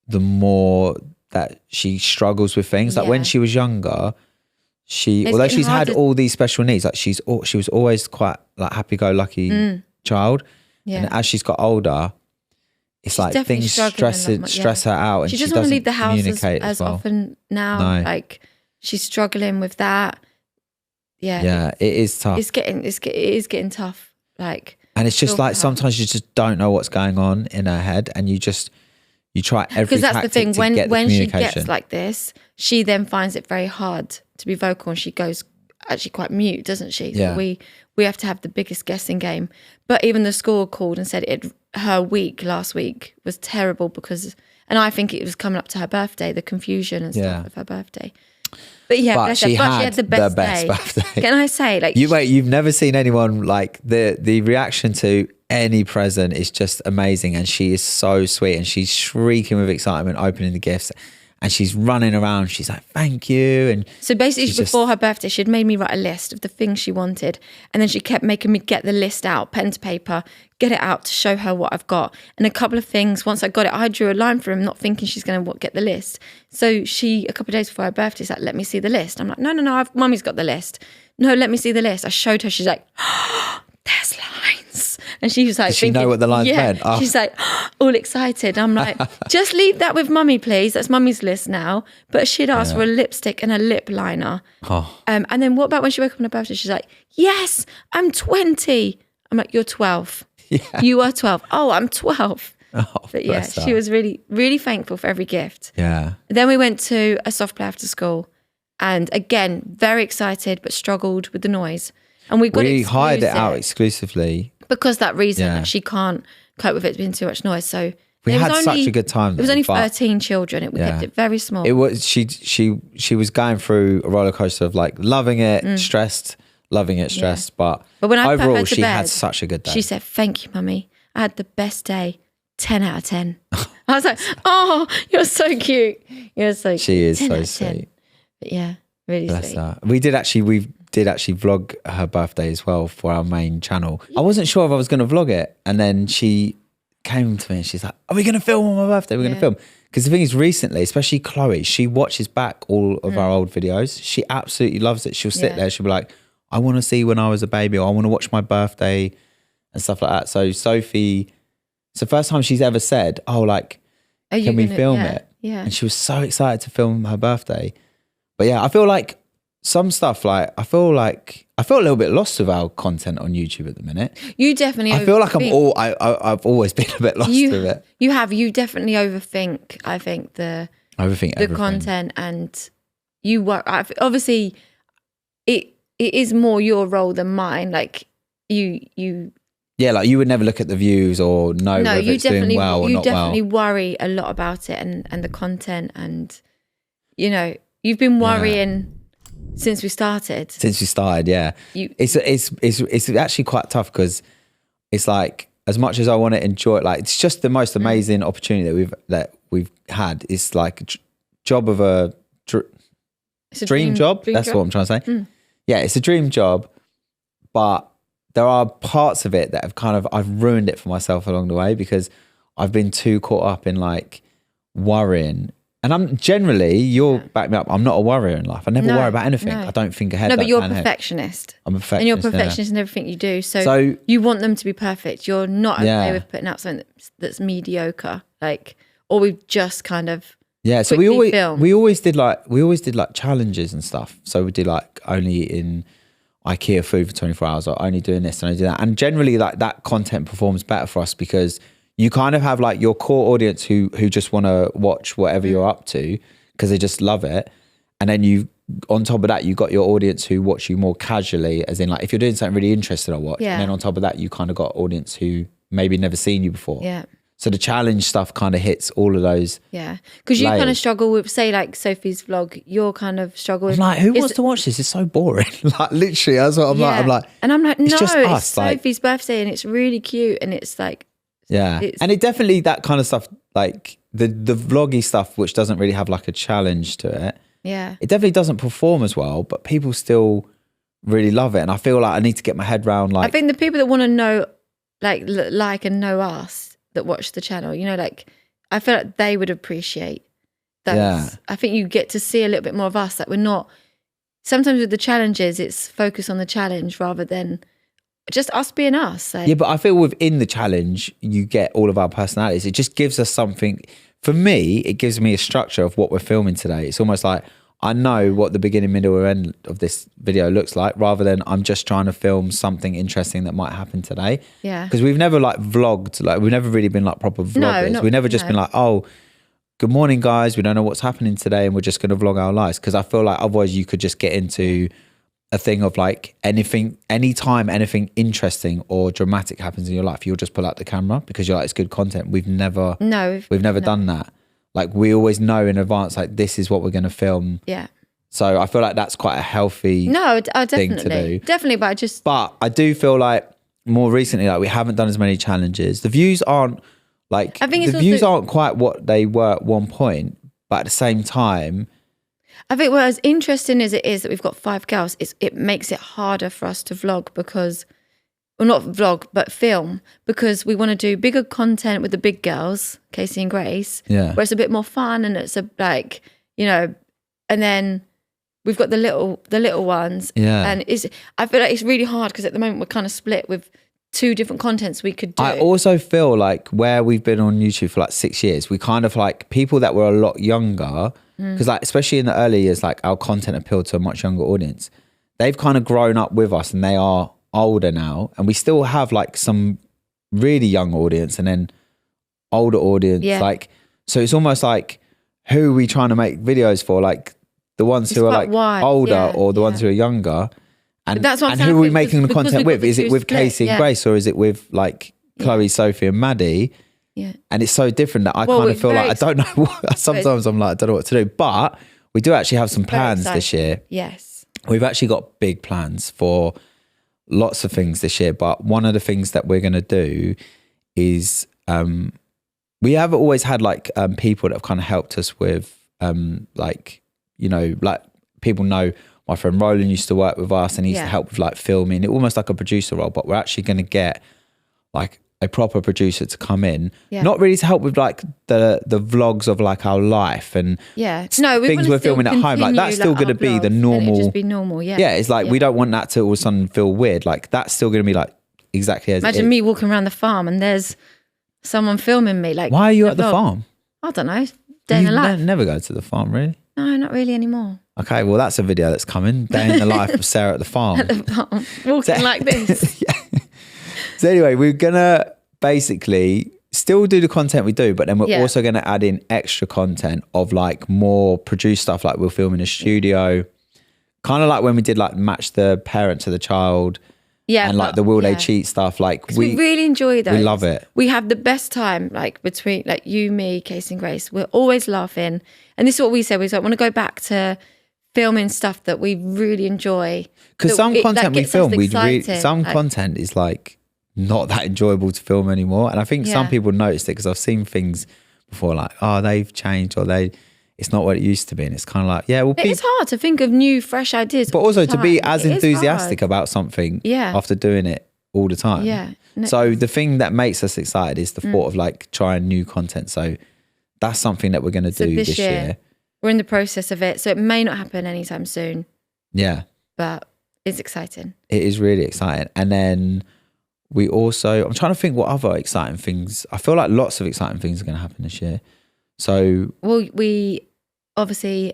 Speaker 1: the more that she struggles with things. Like when she was younger, although she's had all these special needs, like she was always quite like happy-go-lucky child. Yeah. And as she's got older, it's like things stress her out, and
Speaker 2: she doesn't want to leave the house as often now.
Speaker 1: No.
Speaker 2: Like, she's struggling with that. Yeah.
Speaker 1: Yeah, it is tough.
Speaker 2: It is getting tough. Like,
Speaker 1: and it's just like sometimes you just don't know what's going on in her head, and you try every
Speaker 2: because that's the thing. When she gets like this, she then finds it very hard to be vocal, and she goes actually quite mute, doesn't she?
Speaker 1: Yeah.
Speaker 2: So we have to have the biggest guessing game. But even the school called and said her week last week was terrible because, and I think it was coming up to her birthday, the confusion and stuff of her birthday. But she had the best birthday. Can I say, like,
Speaker 1: you've never seen anyone like the reaction to any present is just amazing, and she is so sweet, and she's shrieking with excitement, opening the gifts, and she's running around. She's like, "Thank you!" And
Speaker 2: so basically, before her birthday, she had made me write a list of the things she wanted, and then she kept making me get the list out, pen to paper, get it out to show her what I've got. And a couple of things, once I got it, I drew a line for him, not thinking she's going to get the list. So she, a couple of days before her birthday, is like, "Let me see the list." I'm like, "No, Mummy's got the list." "No, let me see the list." I showed her. She's like, "Oh, there's lines." And she was like,
Speaker 1: "Does she know what the lines meant?" Oh.
Speaker 2: She's like, all excited. I'm like, "Just leave that with Mummy, please. That's Mummy's list now." But she'd asked for a lipstick and a lip liner. Oh. And then what about when she woke up on her birthday? She's like, "Yes, I'm 20. I'm like, "You're 12. Yeah. You are 12. "Oh, I'm 12. Oh, but yeah, she was really, really thankful for every gift.
Speaker 1: Yeah.
Speaker 2: Then we went to a soft play after school, and again, very excited, but struggled with the noise. And we hired
Speaker 1: it out exclusively.
Speaker 2: because that reason that she can't cope with it being too much noise. So
Speaker 1: we had such a good time.
Speaker 2: It was only 13 children. We kept it very small.
Speaker 1: It was she was going through a roller coaster of like loving it, stressed, loving it, stressed. But when I overall, put her to bed, had such a good day.
Speaker 2: She said, "Thank you, Mummy. I had the best day. 10 out of 10." I was like, "Oh, you're so cute. You're so cute."
Speaker 1: She is so sweet.
Speaker 2: But yeah, really sweet.
Speaker 1: Her. We did actually vlog her birthday as well for our main channel. I wasn't sure if I was going to vlog it, and then she came to me and she's like, "Are we going to film on my birthday? We're going to film." Because the thing is, recently, especially Chloe, she watches back all of our old videos. She absolutely loves it. She'll sit there. She'll be like, "I want to see when I was a baby," or "I want to watch my birthday," and stuff like that. So Sophie, it's the first time she's ever said, "Oh, like, can we film it?"
Speaker 2: Yeah.
Speaker 1: And she was so excited to film her birthday. But yeah, I feel like some stuff, like I feel a little bit lost with our content on YouTube at the minute.
Speaker 2: You definitely.
Speaker 1: I feel like I've always been a bit lost with it.
Speaker 2: You definitely overthink. I think the content, and you work. Obviously, it is more your role than mine. Like you.
Speaker 1: Yeah, like you would never look at the views or know whether it's doing well or not well.
Speaker 2: You definitely worry a lot about it and the content, and you've been worrying. Since we started, yeah. It's actually quite tough because it's like, as much as I want to enjoy it, like it's just the most amazing opportunity that we've had. It's like job of it's a dream job. That's what I'm trying to say. Yeah, it's a dream job, but there are parts of it that I've ruined it for myself along the way because I've been too caught up in like worrying. And I'm generally, you'll back me up, I'm not a worrier in life. I never worry about anything. I don't think ahead. No, but you're a perfectionist.
Speaker 1: I'm a perfectionist.
Speaker 2: And you're a perfectionist in everything you do. So you want them to be perfect. You're not okay with putting out something that's mediocre. Like, or we've just kind of
Speaker 1: so we always did like challenges and stuff. So we did like only in IKEA food for 24 hours or only doing this and only doing that. And generally like that content performs better for us because you kind of have like your core audience who just want to watch whatever you're up to because they just love it. And then on top of that, you got your audience who watch you more casually, as in like if you're doing something really interesting, I'll watch. Yeah. And then on top of that, you kind of got audience who maybe never seen you before.
Speaker 2: Yeah.
Speaker 1: So the challenge stuff kind of hits all of those.
Speaker 2: Yeah. Because you kind of struggle with, say like Sophie's vlog, you're kind of struggle with.
Speaker 1: I'm like, who wants to watch this? It's so boring. Like literally, that's what I'm like. I'm like,
Speaker 2: and I'm like, no,
Speaker 1: just
Speaker 2: it's Sophie's birthday and it's really cute and it's like.
Speaker 1: Yeah. And it definitely, that kind of stuff, like the vloggy stuff, which doesn't really have like a challenge to it.
Speaker 2: Yeah.
Speaker 1: It definitely doesn't perform as well, but people still really love it. And I feel like I need to get my head around like.
Speaker 2: I think the people that want to know, like and know us that watch the channel, like I feel like they would appreciate those. Yeah. I think you get to see a little bit more of us. Like we're not, sometimes with the challenges, it's focus on the challenge rather than just us being us. Like.
Speaker 1: Yeah, but I feel within the challenge, you get all of our personalities. It just gives us something. For me, it gives me a structure of what we're filming today. It's almost like I know what the beginning, middle, or end of this video looks like, rather than I'm just trying to film something interesting that might happen today.
Speaker 2: Yeah.
Speaker 1: Because we've never like vlogged, like we've never really been like proper vloggers. We've never just been like, oh, good morning, guys. We don't know what's happening today, and we're just going to vlog our lives. Because I feel like otherwise you could just get into a thing of like anytime anything interesting or dramatic happens in your life, you'll just pull out the camera because you're like, it's good content. We've never done that. Like we always know in advance, like this is what we're going to film.
Speaker 2: Yeah.
Speaker 1: So I feel like that's quite a healthy thing to do.
Speaker 2: Definitely, but
Speaker 1: I do feel like more recently, like we haven't done as many challenges. The views aren't like, views aren't quite what they were at one point, but at the same time,
Speaker 2: I think as interesting as it is that we've got 5 girls, it makes it harder for us to vlog because, well, not vlog, but film, because we want to do bigger content with the big girls, Casey and Grace, where it's a bit more fun and it's and then we've got the little ones.
Speaker 1: Yeah.
Speaker 2: And I feel like it's really hard because at the moment we're kind of split with 2 different contents we could do.
Speaker 1: I also feel like where we've been on YouTube for like 6 years, we kind of like people that were a lot younger, because like especially in the early years, like our content appealed to a much younger audience. They've kind of grown up with us and they are older now, and we still have like some really young audience and then older audience. Like, so it's almost like, who are we trying to make videos for? Like the ones who are like older or the ones who are younger. And
Speaker 2: that's what I'm
Speaker 1: and
Speaker 2: saying,
Speaker 1: who are we
Speaker 2: because-
Speaker 1: making the
Speaker 2: because
Speaker 1: content
Speaker 2: we've got
Speaker 1: with?
Speaker 2: the
Speaker 1: Is it
Speaker 2: two
Speaker 1: with
Speaker 2: split,
Speaker 1: Casey and Grace, or is it with like Chloe, Sophie and Maddie?
Speaker 2: Yeah.
Speaker 1: And it's so different that I
Speaker 2: Well,
Speaker 1: kind of
Speaker 2: we're
Speaker 1: feel
Speaker 2: very
Speaker 1: like I don't know what, sometimes I'm like, I don't know what to do. But we do actually have some plans this year.
Speaker 2: Yes.
Speaker 1: We've actually got big plans for lots of things this year. But one of the things that we're going to do is we have always had like people that have kind of helped us with like, you know, like people know my friend Roland used to work with us and he used to help with like filming, almost like a producer role. But we're actually going to get like a proper producer to come in, not really to help with like the vlogs of like our life and things we're filming at home. Like that's still going to be the normal.
Speaker 2: Just be normal,
Speaker 1: Yeah, it's like we don't want that to all of a sudden feel weird. Like that's still going to be like exactly as
Speaker 2: Imagine me walking around the farm and there's someone filming me. Like,
Speaker 1: why are you at the farm?
Speaker 2: I don't know. Day in the life.
Speaker 1: Never go to the farm, really?
Speaker 2: No, not really anymore.
Speaker 1: Okay, well that's a video that's coming. Day in the life of Sarah at the farm.
Speaker 2: At the farm, walking like this.
Speaker 1: Yeah. So anyway, we're gonna basically still do the content we do, but then we're also gonna add in extra content of like more produced stuff. Like we'll film in a studio, kind of like when we did like match the parent to the child. Yeah, and like the will they cheat stuff. Like
Speaker 2: we really enjoy those.
Speaker 1: We love it.
Speaker 2: We have the best time, like between like you, me, Casey and Grace. We're always laughing, and this is what we say. We like, want to go back to filming stuff that we really enjoy.
Speaker 1: Because some content we film, some content is like not that enjoyable to film anymore. And I think some people noticed it because I've seen things before like, oh, they've changed or it's not what it used to be. And it's kind of like, yeah, well,
Speaker 2: it's hard to think of new, fresh ideas.
Speaker 1: But also to be as enthusiastic about something after doing it all the time.
Speaker 2: Yeah.
Speaker 1: So the thing that makes us excited is the thought of like trying new content. So that's something that we're going to do this year.
Speaker 2: We're in the process of it. So it may not happen anytime soon.
Speaker 1: Yeah.
Speaker 2: But it's exciting.
Speaker 1: It is really exciting. And then we also, I'm trying to think what other exciting things, I feel like lots of exciting things are going to happen this year. So.
Speaker 2: Well, we obviously,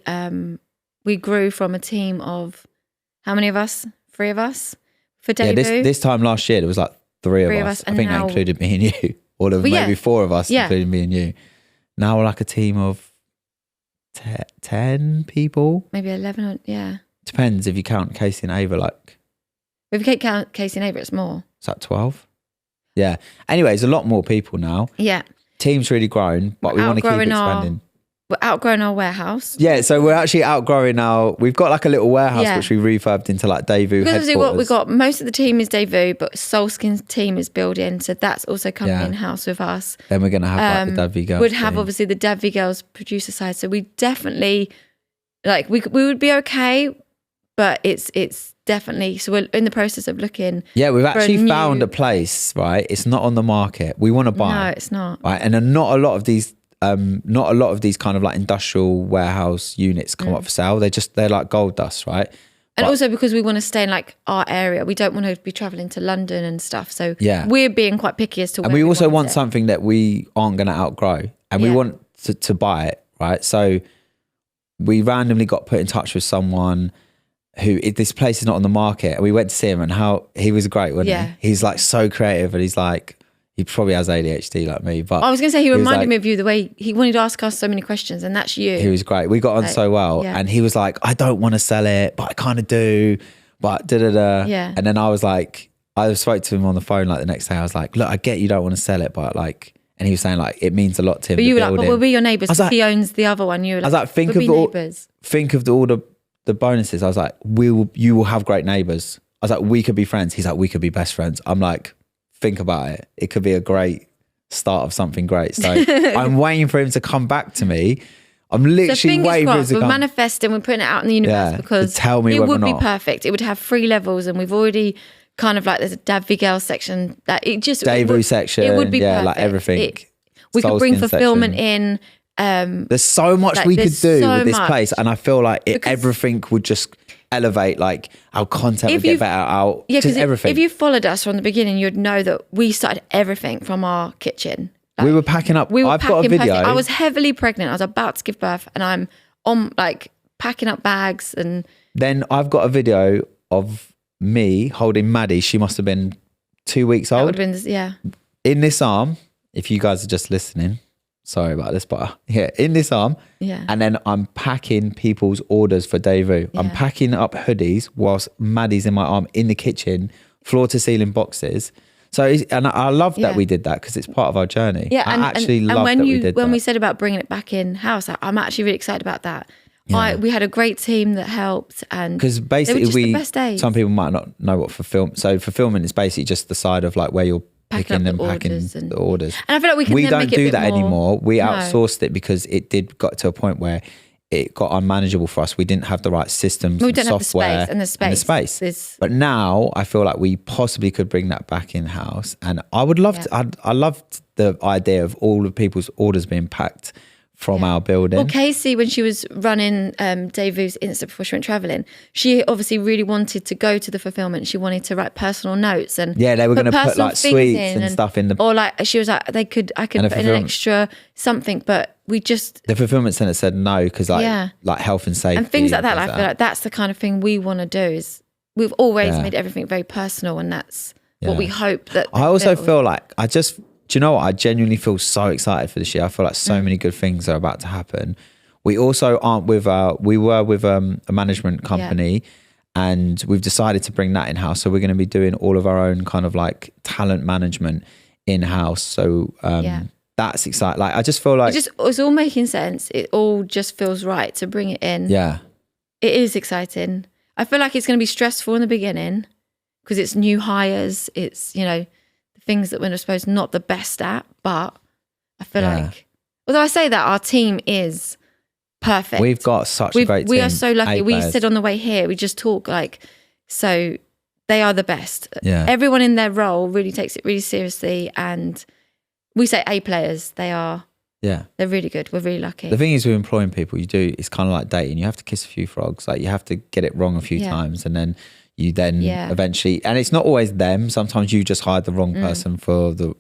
Speaker 2: we grew from a team of how many of us? 3 of us for debut.
Speaker 1: Yeah, this time last year, there was like three of us. I think that included me and you. Or there was maybe 4 of us, including me and you. Now we're like a team of 10 people.
Speaker 2: Maybe 11,
Speaker 1: Depends if you count Casey and Ava, like.
Speaker 2: If you count Casey and Ava, it's more.
Speaker 1: Is that 12? Yeah. Anyway, there's a lot more people now.
Speaker 2: Yeah.
Speaker 1: Team's really grown, but we want to keep expanding.
Speaker 2: We're outgrowing our warehouse.
Speaker 1: Yeah, so we're actually outgrowing we've got like a little warehouse which we refurbed into like DadVGirls headquarters.
Speaker 2: What we got, most of the team is DadVGirls, but Soulskin's team is built in, so that's also coming in-house with us.
Speaker 1: Then we're going to have like the DadVGirls.
Speaker 2: We'd have obviously the DadVGirls producer side, so we definitely, like we would be okay, but it's definitely, so we're in the process of looking.
Speaker 1: Yeah, we've actually found a place, right? It's not on the market. We want to buy.
Speaker 2: No, it's not.
Speaker 1: Right, and not a lot of these kind of like industrial warehouse units come up for sale. They're like gold dust, right?
Speaker 2: And also because we want to stay in like our area, we don't want to be traveling to London and stuff. So we're being quite picky as to where
Speaker 1: we also want something that we aren't going to outgrow, and we want to buy it, right? So we randomly got put in touch with someone who this place is not on the market, and we went to see him, and how he was great, wasn't he? He's like so creative, and he's like. He probably has ADHD like me, but
Speaker 2: I was going to say he reminded me of you the way he wanted to ask us so many questions, and that's you.
Speaker 1: He was great. We got on so well, and he was like, "I don't want to sell it, but I kind of do." But
Speaker 2: Yeah.
Speaker 1: And then I was like, I spoke to him on the phone like the next day. I was like, "Look, I get you don't want to sell it, but like," and he was saying like it means a lot to him.
Speaker 2: But you were like, "But we'll be your neighbours." Because he owns the other one. You were like,
Speaker 1: I was like, think of all the bonuses. I was like, you will have great neighbours. I was like, we could be friends. He's like, we could be best friends. I'm like, think about it. It could be a great start of something great. So I'm waiting for him to come back to me. I'm literally waiting for him to come.
Speaker 2: We're manifesting, we're putting it out in the universe because
Speaker 1: tell me
Speaker 2: it would be
Speaker 1: not.
Speaker 2: Perfect. It would have 3 levels, and we've already kind of like there's a DadVGirls section that it just
Speaker 1: section. It would be perfect. Like everything.
Speaker 2: We could bring fulfillment in.
Speaker 1: There's so much we could do with this place, and I feel like everything would just elevate, like our content would get better, just everything.
Speaker 2: If you followed us from the beginning, you'd know that we started everything from our kitchen. Like,
Speaker 1: we were packing up. I've got a video.
Speaker 2: I was heavily pregnant. I was about to give birth, and I'm on like packing up bags. And
Speaker 1: then I've got a video of me holding Maddie. She must have been 2 weeks old.
Speaker 2: That would have been,
Speaker 1: in this arm. If you guys are just listening, sorry about this, but here in this arm.
Speaker 2: Yeah.
Speaker 1: And then I'm packing people's orders for Daewoo. I'm packing up hoodies whilst Maddie's in my arm in the kitchen, floor to ceiling boxes. So, and I love that we did that because it's part of our journey.
Speaker 2: Yeah,
Speaker 1: I actually love that we did that.
Speaker 2: When we said about bringing it back in house, I'm actually really excited about that. Yeah. We had a great team that helped, and
Speaker 1: because basically
Speaker 2: they were just the best days.
Speaker 1: Some people might not know what fulfillment. So fulfillment is basically just the side of like where you're picking and packing the orders.
Speaker 2: And I feel like we
Speaker 1: don't do that
Speaker 2: more,
Speaker 1: anymore. We outsourced it because it got to a point where it got unmanageable for us. We didn't have the right systems,
Speaker 2: we don't
Speaker 1: software,
Speaker 2: have the space.
Speaker 1: But now I feel like we possibly could bring that back in house, and I would love to. I loved the idea of all of people's orders being packed from our building.
Speaker 2: Well, Casey, when she was running Daewoo's Insta before she went travelling, she obviously really wanted to go to the fulfillment. She wanted to write personal notes and
Speaker 1: they were going to put like sweets and stuff in the.
Speaker 2: Or like she was like, I could put in an extra something, but we just
Speaker 1: the fulfillment centre said no because like health and safety
Speaker 2: and things like that. I feel like that's the kind of thing we want to do. Is we've always made everything very personal, and that's what we hope that.
Speaker 1: I also feel like do you know what? I genuinely feel so excited for this year. I feel like so many good things are about to happen. We also aren't we were with a management company and we've decided to bring that in-house. So we're going to be doing all of our own kind of like talent management in-house. So that's exciting. Like I just feel like
Speaker 2: it's all making sense. It all just feels right to bring it in.
Speaker 1: Yeah.
Speaker 2: It is exciting. I feel like it's going to be stressful in the beginning because it's new hires. It's, things that we're supposed not the best at, but I feel like, although I say that our team is perfect.
Speaker 1: We've got such a great team.
Speaker 2: We are so lucky. We said on the way here, we just talk so they are the best.
Speaker 1: Yeah.
Speaker 2: Everyone in their role really takes it really seriously, and we say A players. They're really good. We're really lucky.
Speaker 1: The thing is with employing people, it's kind of like dating. You have to kiss a few frogs. Like you have to get it wrong a few times, and then you eventually, and it's not always them. Sometimes you just hired the wrong person for the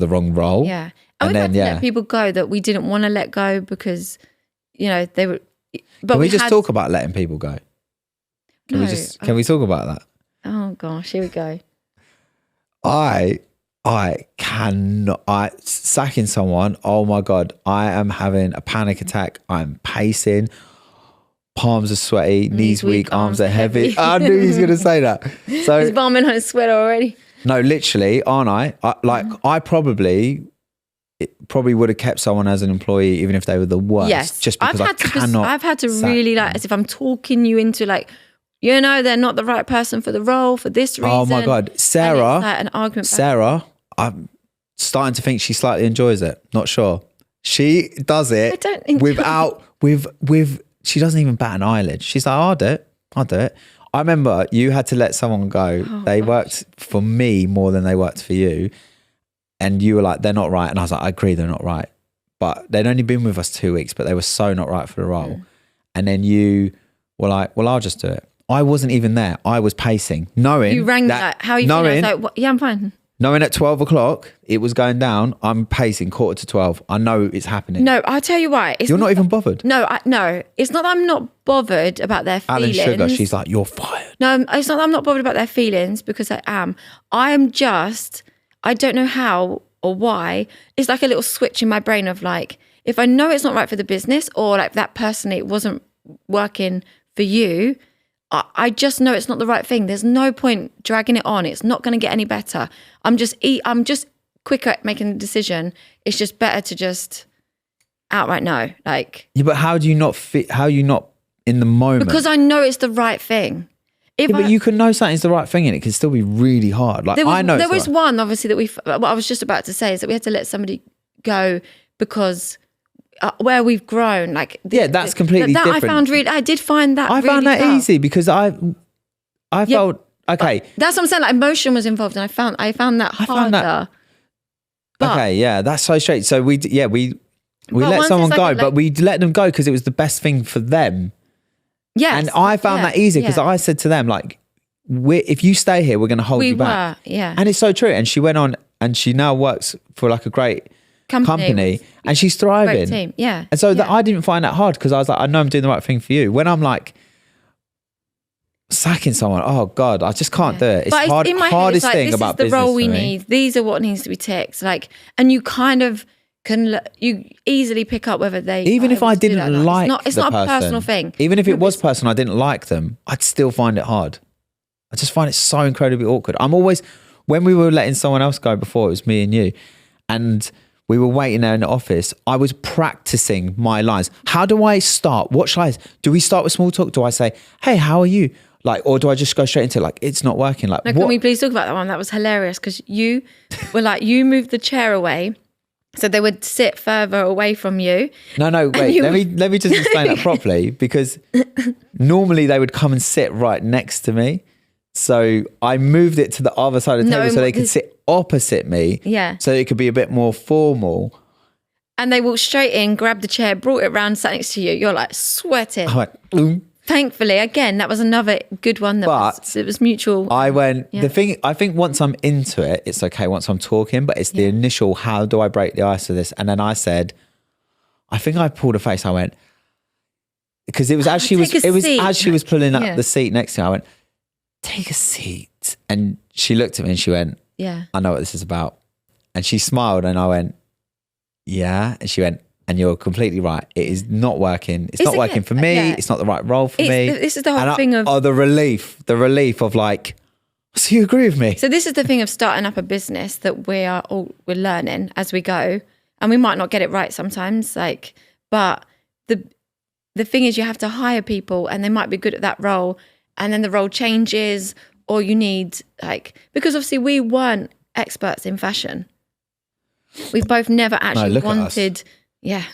Speaker 1: wrong role.
Speaker 2: Yeah. And we've had to let people go that we didn't want to let go because, they were. But
Speaker 1: can we just talk about letting people go? Can we talk about that?
Speaker 2: Oh gosh, here we go.
Speaker 1: I cannot, sacking someone. Oh my God, I am having a panic attack. I'm pacing. Palms are sweaty, knees weak, arms are heavy. I knew he was going to say that. So
Speaker 2: he's bombing on his sweater already.
Speaker 1: No, literally, aren't I? I probably would have kept someone as an employee even if they were the worst.
Speaker 2: Yes,
Speaker 1: just because
Speaker 2: I've had to really as if I'm talking you into they're not the right person for the role for this reason.
Speaker 1: Oh my God, Sarah!
Speaker 2: An argument.
Speaker 1: Sarah, I'm starting to think she slightly enjoys it. Not sure. She does it with. She doesn't even bat an eyelid. She's like, I'll do it. I remember you had to let someone go. They worked for me more than they worked for you. And you were like, they're not right. And I was like, I agree, they're not right. But they'd only been with us 2 weeks, but they were so not right for the role. And then you were like, well, I'll just do it. I wasn't even there. I was pacing, knowing
Speaker 2: you rang that. How are you feeling? I was like, yeah, I'm fine.
Speaker 1: Knowing at 12 o'clock it was going down, I'm pacing 11:45. I know it's happening.
Speaker 2: No, I'll tell you why.
Speaker 1: You're not even bothered.
Speaker 2: No, it's not that I'm not bothered about their feelings.
Speaker 1: Alan Sugar, she's like, you're fired.
Speaker 2: No, it's not that I'm not bothered about their feelings because I am. I am just, I don't know how or why. It's like a little switch in my brain of if I know it's not right for the business or that person, it wasn't working for you, I just know it's not the right thing. There's no point dragging it on. It's not going to get any better. I'm just quicker at making the decision. It's just better to just outright no.
Speaker 1: Yeah, but how do you not fit? How are you not in the moment?
Speaker 2: Because I know it's the right thing.
Speaker 1: But you can know something's the right thing and it can still be really hard. There was
Speaker 2: one obviously that what I was just about to say is that we had to let somebody go because where we've grown,
Speaker 1: that's completely different.
Speaker 2: I did find that. I
Speaker 1: found
Speaker 2: really
Speaker 1: that easy because I felt okay.
Speaker 2: That's what I'm saying. Emotion was involved, and I found that harder.
Speaker 1: That's so straight. So we let someone go, but we let them go because it was the best thing for them.
Speaker 2: Yes,
Speaker 1: and I found that easy because I said to them if you stay here, we're going to hold you back. And it's so true. And she went on, and she now works for a great company and she's thriving.
Speaker 2: Great team. Yeah.
Speaker 1: And so I didn't find that hard because I was like, I know I'm doing the right thing for you. When I'm sacking someone, oh God, I just can't do it. It's hardest thing about business. This is
Speaker 2: the role we need. These are what needs to be ticked. And you kind of you easily pick up whether they
Speaker 1: even if I didn't like
Speaker 2: it's not a personal thing.
Speaker 1: Even if it was personal, I didn't like them, I'd still find it hard. I just find it so incredibly awkward. I'm always, when we were letting someone else go before, it was me and you, and we were waiting there in the office, I was practicing my lines. How do I start? What should I, do we start with small talk? Do I say, hey, how are you? Like, or do I just go straight into it? Like, it's not working. Like,
Speaker 2: no, can we please talk about that one? That was hilarious because you were like, you moved the chair away so they would sit further away from you.
Speaker 1: No, wait. Let me just explain that properly, because normally they would come and sit right next to me. So I moved it to the other side of the table so they could sit opposite me.
Speaker 2: Yeah.
Speaker 1: So it could be a bit more formal.
Speaker 2: And they walked straight in, grabbed the chair, brought it round, sat next to you. You're like sweating.
Speaker 1: I went, boom.
Speaker 2: Thankfully, again, that was another good one. It was mutual.
Speaker 1: I went, I think once I'm into it, it's okay once I'm talking, but it's the initial, how do I break the ice with this? And then I said, I think I pulled a face. I went, because it was as she was pulling up the seat next to me, I went, take a seat. And she looked at me and she went, yeah, I know what this is about. And she smiled and I went, yeah. And she went, and you're completely right. It is not working. It's not working for me. Yeah. It's not the right role for me.
Speaker 2: This is the whole thing of...
Speaker 1: the relief of like, so you agree with me?
Speaker 2: So this is the thing of starting up a business that we're learning as we go. And we might not get it right sometimes. But the thing is you have to hire people and they might be good at that role. And then the role changes, or you need because obviously we weren't experts in fashion. We've both never actually wanted... Yeah.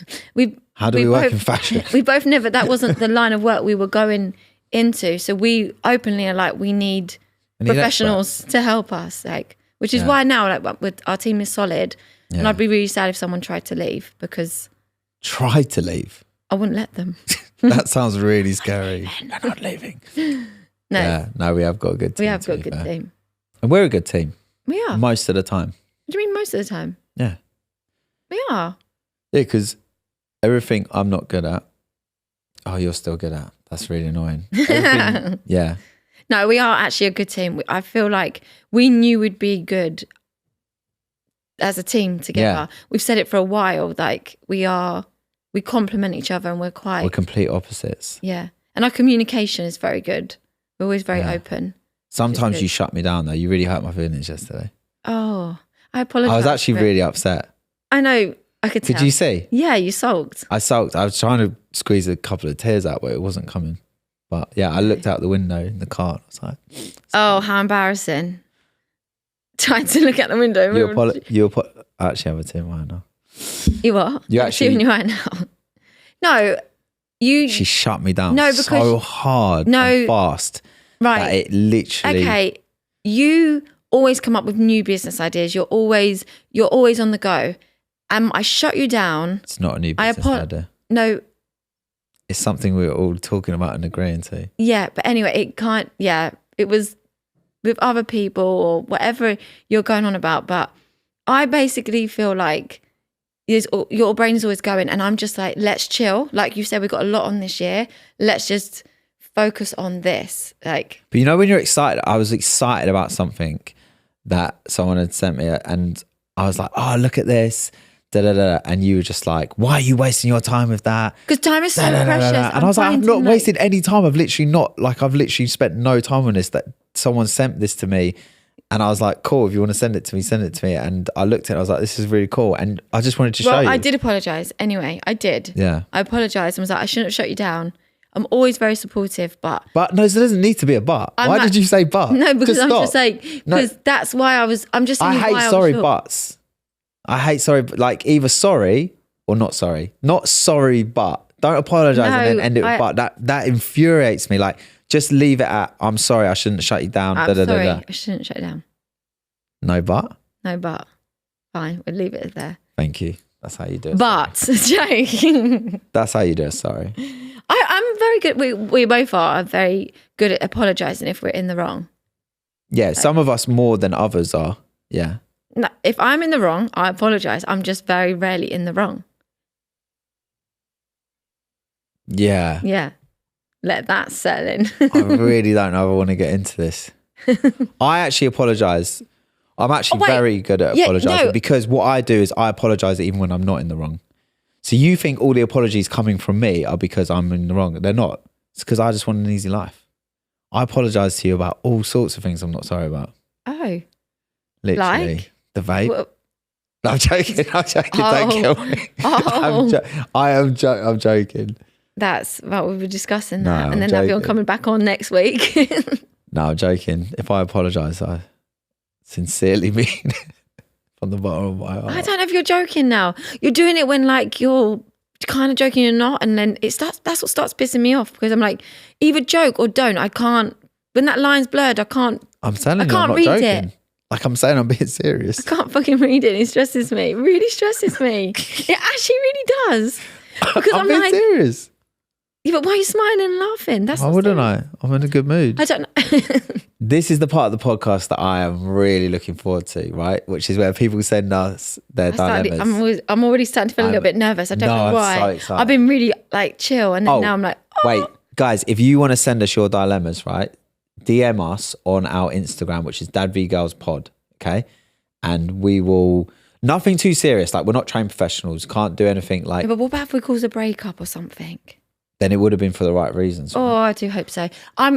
Speaker 1: How do we work in fashion?
Speaker 2: We both never, that wasn't the line of work we were going into. So we openly are like, we need professionals to help us, which is why now with our team is solid. Yeah. And I'd be really sad if someone tried to leave because...
Speaker 1: Tried to leave?
Speaker 2: I wouldn't let them.
Speaker 1: That sounds really scary. They're not leaving.
Speaker 2: No.
Speaker 1: Yeah, no, we have got a good team.
Speaker 2: We have got a good team.
Speaker 1: And we're a good team.
Speaker 2: We are.
Speaker 1: Most of the time.
Speaker 2: What do you mean most of the time?
Speaker 1: Yeah.
Speaker 2: We are.
Speaker 1: Yeah, because everything I'm not good at, you're still good at. That's really annoying. Yeah.
Speaker 2: No, we are actually a good team. I feel like we knew we'd be good as a team together. Yeah. We've said it for a while. We complement each other and we're
Speaker 1: complete opposites.
Speaker 2: Yeah. And our communication is very good. We're always very open.
Speaker 1: Sometimes you shut me down though. You really hurt my feelings yesterday.
Speaker 2: Oh, I apologize.
Speaker 1: I was actually really upset.
Speaker 2: I know. I could tell.
Speaker 1: Could you see?
Speaker 2: Yeah, you sulked.
Speaker 1: I sulked. I was trying to squeeze a couple of tears out, but it wasn't coming. But yeah, I looked out the window in the car. I was like,
Speaker 2: oh, how embarrassing. Trying to look out the window.
Speaker 1: I actually have a tear in my eye now.
Speaker 2: You what?
Speaker 1: You actually...
Speaker 2: a tear in your eye now? No, you...
Speaker 1: She shut me down so hard and fast.
Speaker 2: Right.
Speaker 1: That it literally...
Speaker 2: Okay, you always come up with new business ideas. You're always on the go. I shut you down.
Speaker 1: It's not a new business idea.
Speaker 2: No.
Speaker 1: It's something we were all talking about and agreeing to.
Speaker 2: Yeah, but anyway, it was with other people or whatever you're going on about. But I basically feel like your brain is always going and I'm just like, let's chill. Like you said, we've got a lot on this year. Let's just focus on this. But
Speaker 1: you know, when you're excited, I was excited about something that someone had sent me and I was like, oh, look at this. And you were just like, why are you wasting your time with that?
Speaker 2: Because time is so precious.
Speaker 1: And I was like, I've not wasted any time. I've literally spent no time on this. That someone sent this to me and I was like, cool, if you want to send it to me. And I looked at it and I was like, this is really cool. And I just wanted to show you.
Speaker 2: I did apologize anyway. I did.
Speaker 1: Yeah.
Speaker 2: I apologized and was like, I shouldn't have shut you down. I'm always very supportive, but
Speaker 1: no, there doesn't need to be a but. Why did you say but?
Speaker 2: No, because I'm just like, because that's why I'm just saying
Speaker 1: I hate sorry buts. I hate sorry, like either sorry or not sorry. Not sorry, but don't apologize and then end it with but. That infuriates me. Like, just leave it at, I'm sorry, I shouldn't shut you down.
Speaker 2: I'm sorry, I shouldn't shut you down.
Speaker 1: No but?
Speaker 2: No but. Fine, we'll leave it there.
Speaker 1: Thank you. That's how you do it.
Speaker 2: But, joking.
Speaker 1: That's how you do it, sorry.
Speaker 2: I'm very good. We both are very good at apologizing if we're in the wrong.
Speaker 1: Yeah, some of us more than others are. Yeah.
Speaker 2: No, if I'm in the wrong, I apologize. I'm just very rarely in the wrong.
Speaker 1: Yeah.
Speaker 2: Yeah. Let that settle in.
Speaker 1: I really don't know if I want to get into this. I actually apologize. I'm actually very good at apologising because what I do is I apologise even when I'm not in the wrong. So you think all the apologies coming from me are because I'm in the wrong. They're not. It's because I just want an easy life. I apologise to you about all sorts of things I'm not sorry about.
Speaker 2: Oh.
Speaker 1: Literally.
Speaker 2: Like?
Speaker 1: The vape.
Speaker 2: Well,
Speaker 1: I'm joking. Don't kill me. I'm joking.
Speaker 2: That's what we were discussing
Speaker 1: No,
Speaker 2: that. And then that'll be coming back on next week.
Speaker 1: No, I'm joking. If I apologise, I sincerely mean from the bottom of my heart.
Speaker 2: I don't know if you're joking now. You're doing it when like you're kind of joking, you're not. And then that's what starts pissing me off because I'm like, either joke or don't. I can't, when that line's blurred, I can't.
Speaker 1: I'm telling you, I'm not joking. It. Like I'm saying, I'm being serious.
Speaker 2: I can't fucking read it. It stresses me. It really stresses me. It actually really does. Because I'm
Speaker 1: being
Speaker 2: like,
Speaker 1: serious.
Speaker 2: Yeah, but why are you smiling and laughing?
Speaker 1: Why wouldn't I? I'm in a good mood.
Speaker 2: I don't know.
Speaker 1: This is the part of the podcast that I am really looking forward to, right? Which is where people send us their dilemmas.
Speaker 2: I'm already starting to feel a little bit nervous. I don't know why. I'm so excited. I've been really like chill, and then now I'm like, oh.
Speaker 1: Wait, guys, if you want to send us your dilemmas, right? DM us on our Instagram, which is DadVGirls Pod, okay? And we will. Nothing too serious. Like we're not trained professionals. Can't do anything like.
Speaker 2: Yeah, but what about if we cause a breakup or something?
Speaker 1: Then it would have been for the right reasons. Right?
Speaker 2: Oh, I do hope so.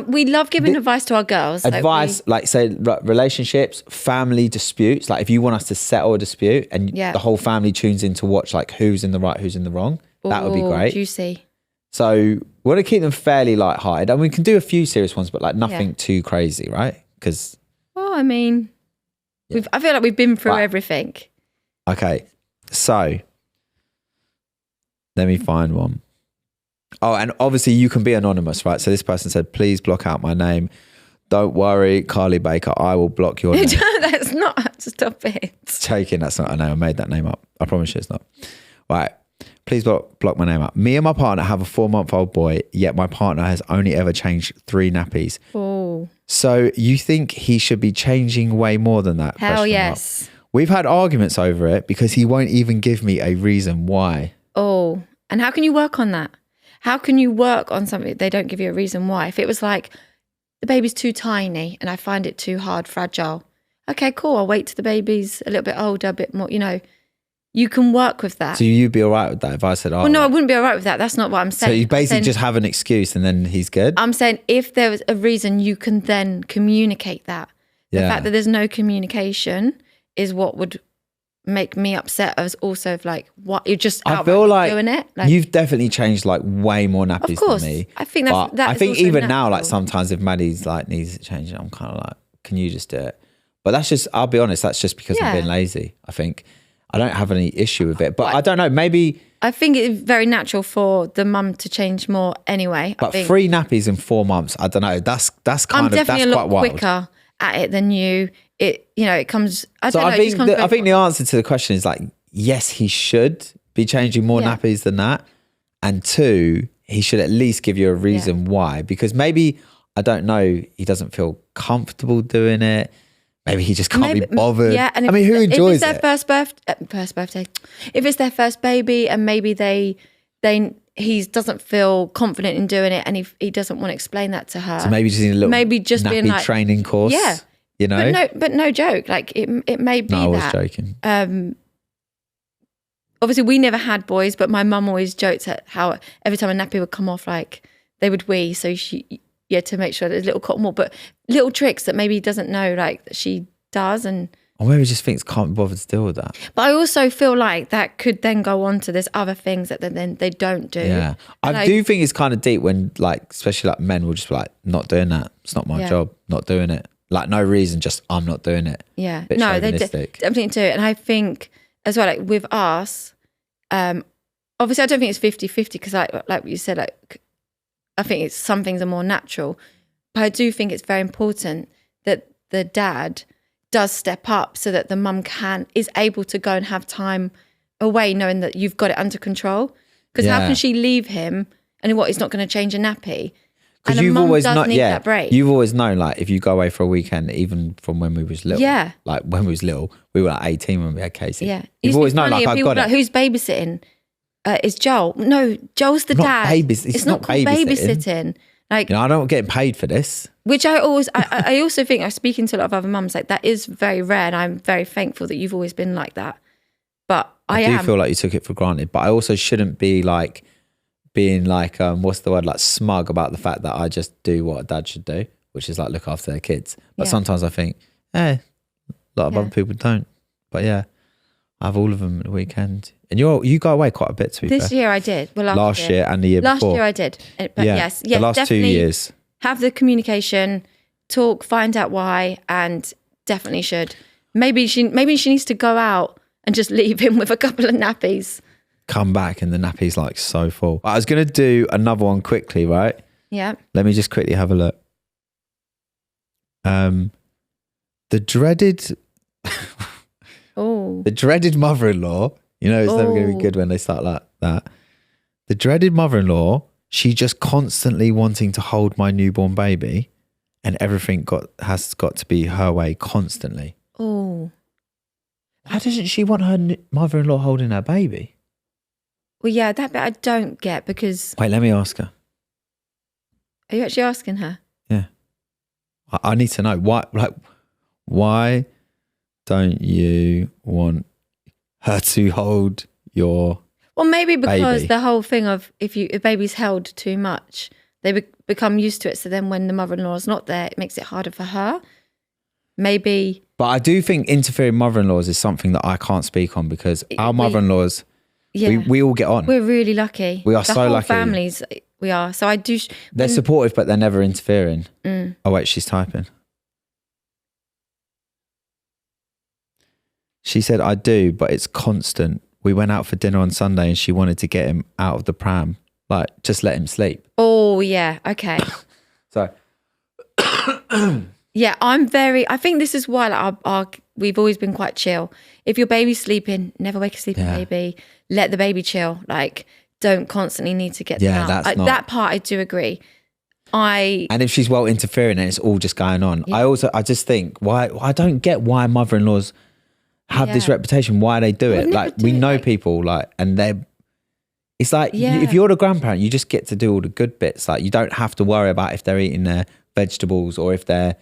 Speaker 2: We love giving advice to our girls.
Speaker 1: Advice, like say relationships, family disputes. Like if you want us to settle a dispute and the whole family tunes in to watch like who's in the right, who's in the wrong, that would be great.
Speaker 2: Juicy.
Speaker 1: So we want to keep them fairly light-hearted. And we can do a few serious ones, but like nothing too crazy, right? Because...
Speaker 2: Well, I mean, I feel like we've been through everything.
Speaker 1: Okay, so let me find one. Oh, and obviously you can be anonymous, right? So this person said, please block out my name. Don't worry, Carly Baker, I will block your name.
Speaker 2: That's not, stop it.
Speaker 1: Joking, that's not a name. I made that name up. I promise you it's not. Right, please block my name up. Me and my partner have a 4-month-old boy, yet my partner has only ever changed 3 nappies.
Speaker 2: Oh.
Speaker 1: So you think he should be changing way more than that?
Speaker 2: Hell yes.
Speaker 1: We've had arguments over it because he won't even give me a reason why.
Speaker 2: Oh, and how can you work on that? How can you work on something they don't give you a reason why? If it was like, the baby's too tiny and I find it too hard, fragile. Okay, cool. I'll wait till the baby's a little bit older, a bit more, you can work with that.
Speaker 1: So you'd be all right with that if I said,
Speaker 2: well, no, I wouldn't be all right with that. That's not what I'm saying.
Speaker 1: So you basically just have an excuse and then he's good?
Speaker 2: I'm saying if there was a reason, you can then communicate that. The fact that there's no communication is what would make me upset as also like what you're just
Speaker 1: I feel like
Speaker 2: doing it.
Speaker 1: Like, you've definitely changed like way more nappies than me.
Speaker 2: I think that's
Speaker 1: I think even
Speaker 2: natural.
Speaker 1: now, like sometimes if Maddie's like needs to change it, I'm kind of like, can you just do it? But that's just, I'll be honest, that's just because I'm being lazy. I think I don't have any issue with it, but I don't know, maybe.
Speaker 2: I think it's very natural for the mum to change more anyway.
Speaker 1: But 3 nappies in 4 months, I don't know. That's kind of, that's quite wild. I'm definitely a lot
Speaker 2: quicker at it than you. It comes. I think
Speaker 1: the answer to the question is like, yes, he should be changing more nappies than that, and 2, he should at least give you a reason why. Because maybe I don't know, he doesn't feel comfortable doing it. Maybe he just can't be bothered. Yeah, and who enjoys it?
Speaker 2: If it's their first birthday, if it's their first baby, and maybe he doesn't feel confident in doing it, and he doesn't want to explain that to her.
Speaker 1: So maybe just need a little nappy being like training course.
Speaker 2: Yeah. But no joke. Like it may be that.
Speaker 1: No, I was joking.
Speaker 2: Obviously, we never had boys, but my mum always joked at how every time a nappy would come off, like they would wee. So to make sure there's little cotton wool, but little tricks that maybe he doesn't know, like that she does, and
Speaker 1: or maybe just thinks can't be bothered to deal with that.
Speaker 2: But I also feel like that could then go on to there's other things that then they don't do.
Speaker 1: Yeah, I do think it's kind of deep when like especially like men will just be like, not doing that. It's not my job. Not doing it. Like no reason, just I'm not doing it.
Speaker 2: Yeah, no, they definitely do it. And I think as well, like with us, obviously I don't think it's 50-50 because like you said, like I think some things are more natural, but I do think it's very important that the dad does step up so that the mum is able to go and have time away, knowing that you've got it under control. Because how can she leave him and he's not going to change a nappy?
Speaker 1: Because you've always known, that break. You've always known, like, if you go away for a weekend, even from when we was little, like when we was little, we were like 18 when we had Casey.
Speaker 2: Yeah,
Speaker 1: you've always known, like, I've got it.
Speaker 2: Who's babysitting? Is Joel? No, Joel's the dad.
Speaker 1: It's not
Speaker 2: called babysitting.
Speaker 1: Like, I don't get paid for this.
Speaker 2: Which I also think, I'm speaking to a lot of other mums, like that is very rare, and I'm very thankful that you've always been like that. But I do
Speaker 1: feel like you took it for granted, but I also shouldn't be like being like, what's the word, like smug about the fact that I just do what a dad should do, which is like look after their kids. But sometimes I think, a lot of other people don't. But yeah, I have all of them at the weekend. And you go away quite a bit, to be fair.
Speaker 2: This year I did. Well,
Speaker 1: last year and the year before.
Speaker 2: Last year I did. But yes,
Speaker 1: the last 2 years.
Speaker 2: Have the communication, talk, find out why, and definitely should. Maybe she needs to go out and just leave him with a couple of nappies.
Speaker 1: Come back and the nappy's like so full. I was going to do another one quickly, right?
Speaker 2: Yeah.
Speaker 1: Let me just quickly have a look. The dreaded...
Speaker 2: Oh.
Speaker 1: The dreaded mother-in-law, you know, it's never going to be good when they start like that. The dreaded mother-in-law, she just constantly wanting to hold my newborn baby, and everything has got to be her way constantly.
Speaker 2: Oh.
Speaker 1: How doesn't she want her mother-in-law holding her baby?
Speaker 2: Well, yeah, that bit I don't get because...
Speaker 1: Wait, let me ask her.
Speaker 2: Are you actually asking her?
Speaker 1: Yeah. I need to know. Why don't you want her to hold your
Speaker 2: Well, maybe because
Speaker 1: baby?
Speaker 2: The whole thing of if baby's held too much, they become used to it. So then when the mother-in-law is not there, it makes it harder for her. Maybe.
Speaker 1: But I do think interfering mother-in-laws is something that I can't speak on because our mother-in-laws, we all get on.
Speaker 2: We're really lucky.
Speaker 1: We are so lucky.
Speaker 2: Families, we are. So I do.
Speaker 1: They're supportive, but they're never interfering. Oh, wait, she's typing. She said, I do, but it's constant. We went out for dinner on Sunday and she wanted to get him out of the pram. Like, just let him sleep.
Speaker 2: Oh, yeah. Okay.
Speaker 1: So.
Speaker 2: Yeah, I think this is why we've always been quite chill. If your baby's sleeping, never wake a sleeping baby. Let the baby chill. Like, don't constantly need to get them out. That part I do agree. And
Speaker 1: if she's well interfering and it's all just going on. Yeah. I just think, I don't get why mother-in-laws have this reputation, why they do it. Like, we know people, like, and it's like, if you're the grandparent, you just get to do all the good bits. Like, you don't have to worry about if they're eating their vegetables or if they're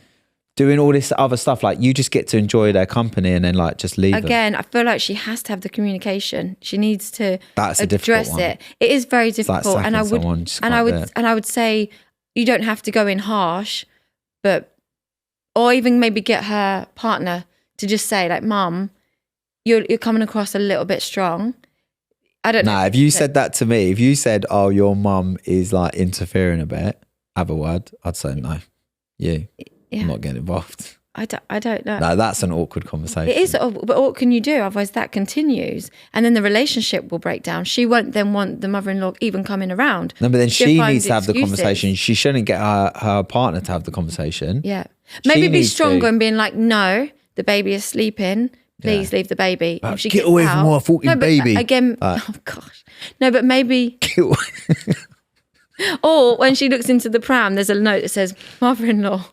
Speaker 1: doing all this other stuff. Like, you just get to enjoy their company and then like just leave
Speaker 2: again
Speaker 1: them.
Speaker 2: I feel like she has to have the communication. She needs to
Speaker 1: address
Speaker 2: it. It is very difficult.
Speaker 1: Like,
Speaker 2: and I would say you don't have to go in harsh, or even maybe get her partner to just say, like, Mum, you're coming across a little bit strong. I don't know.
Speaker 1: Nah, if you said that to me, if you said, oh, your mum is like interfering a bit, have a word, I'd say no. I'm not getting involved.
Speaker 2: I don't know.
Speaker 1: No, that's an awkward conversation.
Speaker 2: It is, but what can you do? Otherwise that continues. And then the relationship will break down. She won't then want the mother-in-law even coming around.
Speaker 1: No, but then she needs to have the conversation. She shouldn't get her partner to have the conversation.
Speaker 2: Yeah. Maybe be stronger and being like, no, the baby is sleeping. Please leave the baby.
Speaker 1: If she get away from my fucking baby.
Speaker 2: Again, oh gosh. No, but maybe. Or when she looks into the pram, there's a note that says, mother-in-law,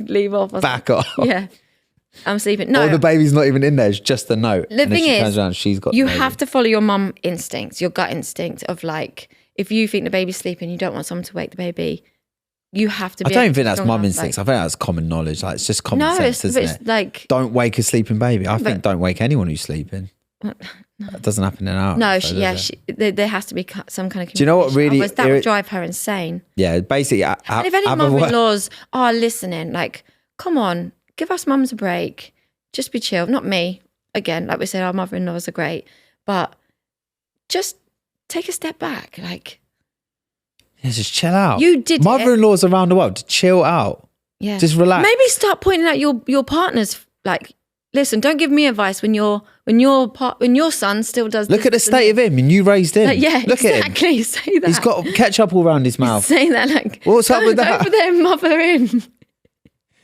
Speaker 2: leave off.
Speaker 1: Back off.
Speaker 2: Yeah. I'm sleeping. No.
Speaker 1: Or the baby's not even in there. It's just a note.
Speaker 2: The thing is,
Speaker 1: turns around, she's got
Speaker 2: you have to follow your mum instincts, your gut instinct of like, if you think the baby's sleeping, you don't want someone to wake the baby. You have to be.
Speaker 1: I don't think that's mum instincts. I think that's common knowledge. Like, it's just common sense, isn't it?
Speaker 2: Like,
Speaker 1: don't wake a sleeping baby. I think don't wake anyone who's sleeping. That doesn't happen in our house.
Speaker 2: No, there has to be some kind of communication.
Speaker 1: Do you know what really...
Speaker 2: Otherwise that would drive her insane.
Speaker 1: Yeah, basically...
Speaker 2: And if any mother-in-laws are listening, like, come on, give us mums a break. Just be chill. Not me. Again, like we said, our mother-in-laws are great. But just take a step back. Like...
Speaker 1: Yeah, just chill out.
Speaker 2: You did
Speaker 1: Mother-in-laws around the world, chill out.
Speaker 2: Yeah.
Speaker 1: Just relax.
Speaker 2: Maybe start pointing out your partners, like, listen, don't give me advice when your son still does
Speaker 1: Look at the state of him and you raised him. Look at him.
Speaker 2: Say that.
Speaker 1: He's got ketchup all around his mouth.
Speaker 2: Say that like,
Speaker 1: what's up with that?
Speaker 2: Over there, mother him.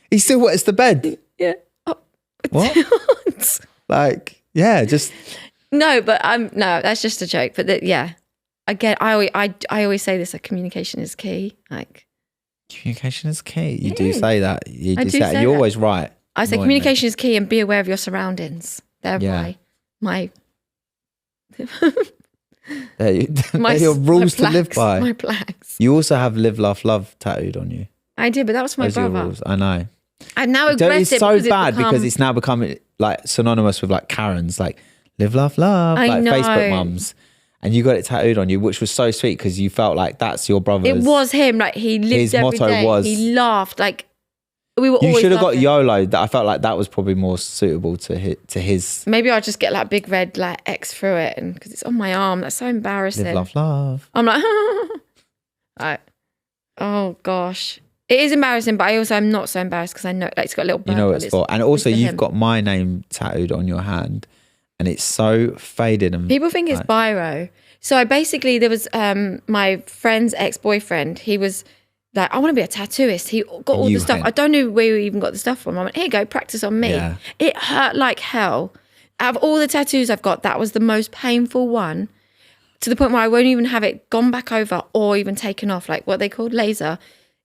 Speaker 1: He still wets the bed.
Speaker 2: Yeah. Oh.
Speaker 1: What? Like, yeah, just...
Speaker 2: No, but no, that's just a joke. But yeah. Again, I always say this, like, communication is key. Like,
Speaker 1: communication is key. You do say that. You're always right.
Speaker 2: I say communication is key and be aware of your surroundings. They're my
Speaker 1: they're your rules to live by.
Speaker 2: My plaques.
Speaker 1: You also have live, laugh, love tattooed on you.
Speaker 2: I did, but that was for my
Speaker 1: Those are your
Speaker 2: brother.
Speaker 1: rules. I know.
Speaker 2: I'm now aggressive.
Speaker 1: It's so
Speaker 2: because
Speaker 1: bad because it's now become like synonymous with like Karens, like live, laugh, love,
Speaker 2: I
Speaker 1: like
Speaker 2: know.
Speaker 1: Facebook mums. And you got it tattooed on you, which was so sweet because you felt like that's your brother's.
Speaker 2: It was him. Like he lived
Speaker 1: His
Speaker 2: every
Speaker 1: motto
Speaker 2: day.
Speaker 1: was-
Speaker 2: He laughed. Like we were
Speaker 1: You
Speaker 2: always
Speaker 1: should have got
Speaker 2: laughing.
Speaker 1: YOLO. That I felt like that was probably more suitable to his
Speaker 2: Maybe I'll just get like big red like X through it, and because it's on my arm, that's so embarrassing.
Speaker 1: live, laugh, love.
Speaker 2: I'm like, like, oh gosh, it is embarrassing, but I also am not so embarrassed because I know like it's got a little.
Speaker 1: You know what it's for, and also
Speaker 2: for
Speaker 1: you've
Speaker 2: him.
Speaker 1: got my name tattooed on your hand, and it's so faded and
Speaker 2: People think it's biro. So I basically there was my friend's ex-boyfriend. He was like, I want to be a tattooist. He got all the stuff.
Speaker 1: went-
Speaker 2: I don't know where you even got the stuff from. I went, here you go, practice on me.
Speaker 1: Yeah.
Speaker 2: It hurt like hell. Out of all the tattoos I've got, that was the most painful one, to the point where I won't even have it gone back over or even taken off, like what they called laser.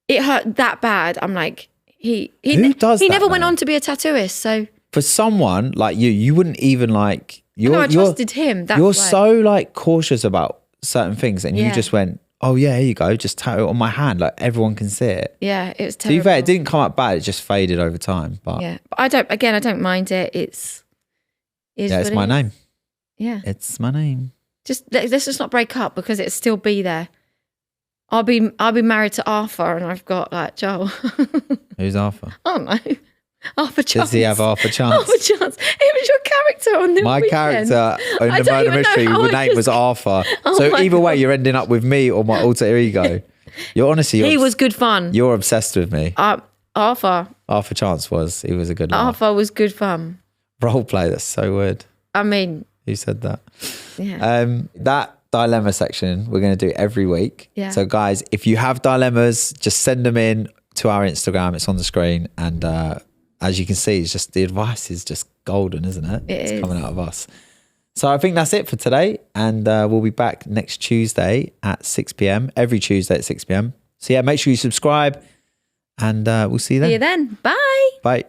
Speaker 2: It hurt that bad. I'm like, he
Speaker 1: does that,
Speaker 2: never went
Speaker 1: though?
Speaker 2: on to be a tattooist. So
Speaker 1: for someone like you wouldn't even like.
Speaker 2: I trusted him. That's
Speaker 1: you're
Speaker 2: why.
Speaker 1: so like cautious about certain things, and you
Speaker 2: Yeah.
Speaker 1: just went, oh yeah, here you go, just tattoo it on my hand, like everyone can see it.
Speaker 2: Yeah, it was
Speaker 1: To be
Speaker 2: terrible.
Speaker 1: fair, it didn't come out bad; it just faded over time. But
Speaker 2: Yeah, but I don't mind it. It's
Speaker 1: it's my name.
Speaker 2: Yeah,
Speaker 1: It's my name.
Speaker 2: let's just not break up because it'll still be there. I'll be married to Arthur, and I've got like Joel.
Speaker 1: Who's Arthur?
Speaker 2: Oh no, Arthur Chance.
Speaker 1: Does he have half a chance?
Speaker 2: Arthur Chance. It was your character on the
Speaker 1: My
Speaker 2: weekend.
Speaker 1: character in
Speaker 2: I
Speaker 1: the
Speaker 2: don't
Speaker 1: murder
Speaker 2: even know
Speaker 1: mystery,
Speaker 2: how
Speaker 1: the
Speaker 2: I
Speaker 1: name
Speaker 2: just-
Speaker 1: was Arthur.
Speaker 2: Oh
Speaker 1: So
Speaker 2: my
Speaker 1: either way,
Speaker 2: God.
Speaker 1: you're ending up with me or my alter ego. You're honestly,
Speaker 2: He was good fun.
Speaker 1: You're obsessed with me.
Speaker 2: Arthur
Speaker 1: Arthur Chance he was a good laugh.
Speaker 2: Arthur was good fun.
Speaker 1: Role play. That's so weird.
Speaker 2: I mean,
Speaker 1: Who said that?
Speaker 2: yeah.
Speaker 1: That dilemma section we're going to do every week.
Speaker 2: Yeah.
Speaker 1: So guys, if you have dilemmas, just send them in to our Instagram. It's on the screen, and as you can see, it's just the advice is just golden, isn't it?
Speaker 2: It's
Speaker 1: coming out of us. So I think that's it for today, and we'll be back next Tuesday at 6 p.m. every Tuesday at 6 p.m. So yeah, make sure you subscribe, and we'll see you then.
Speaker 2: See you then. Bye.
Speaker 1: Bye.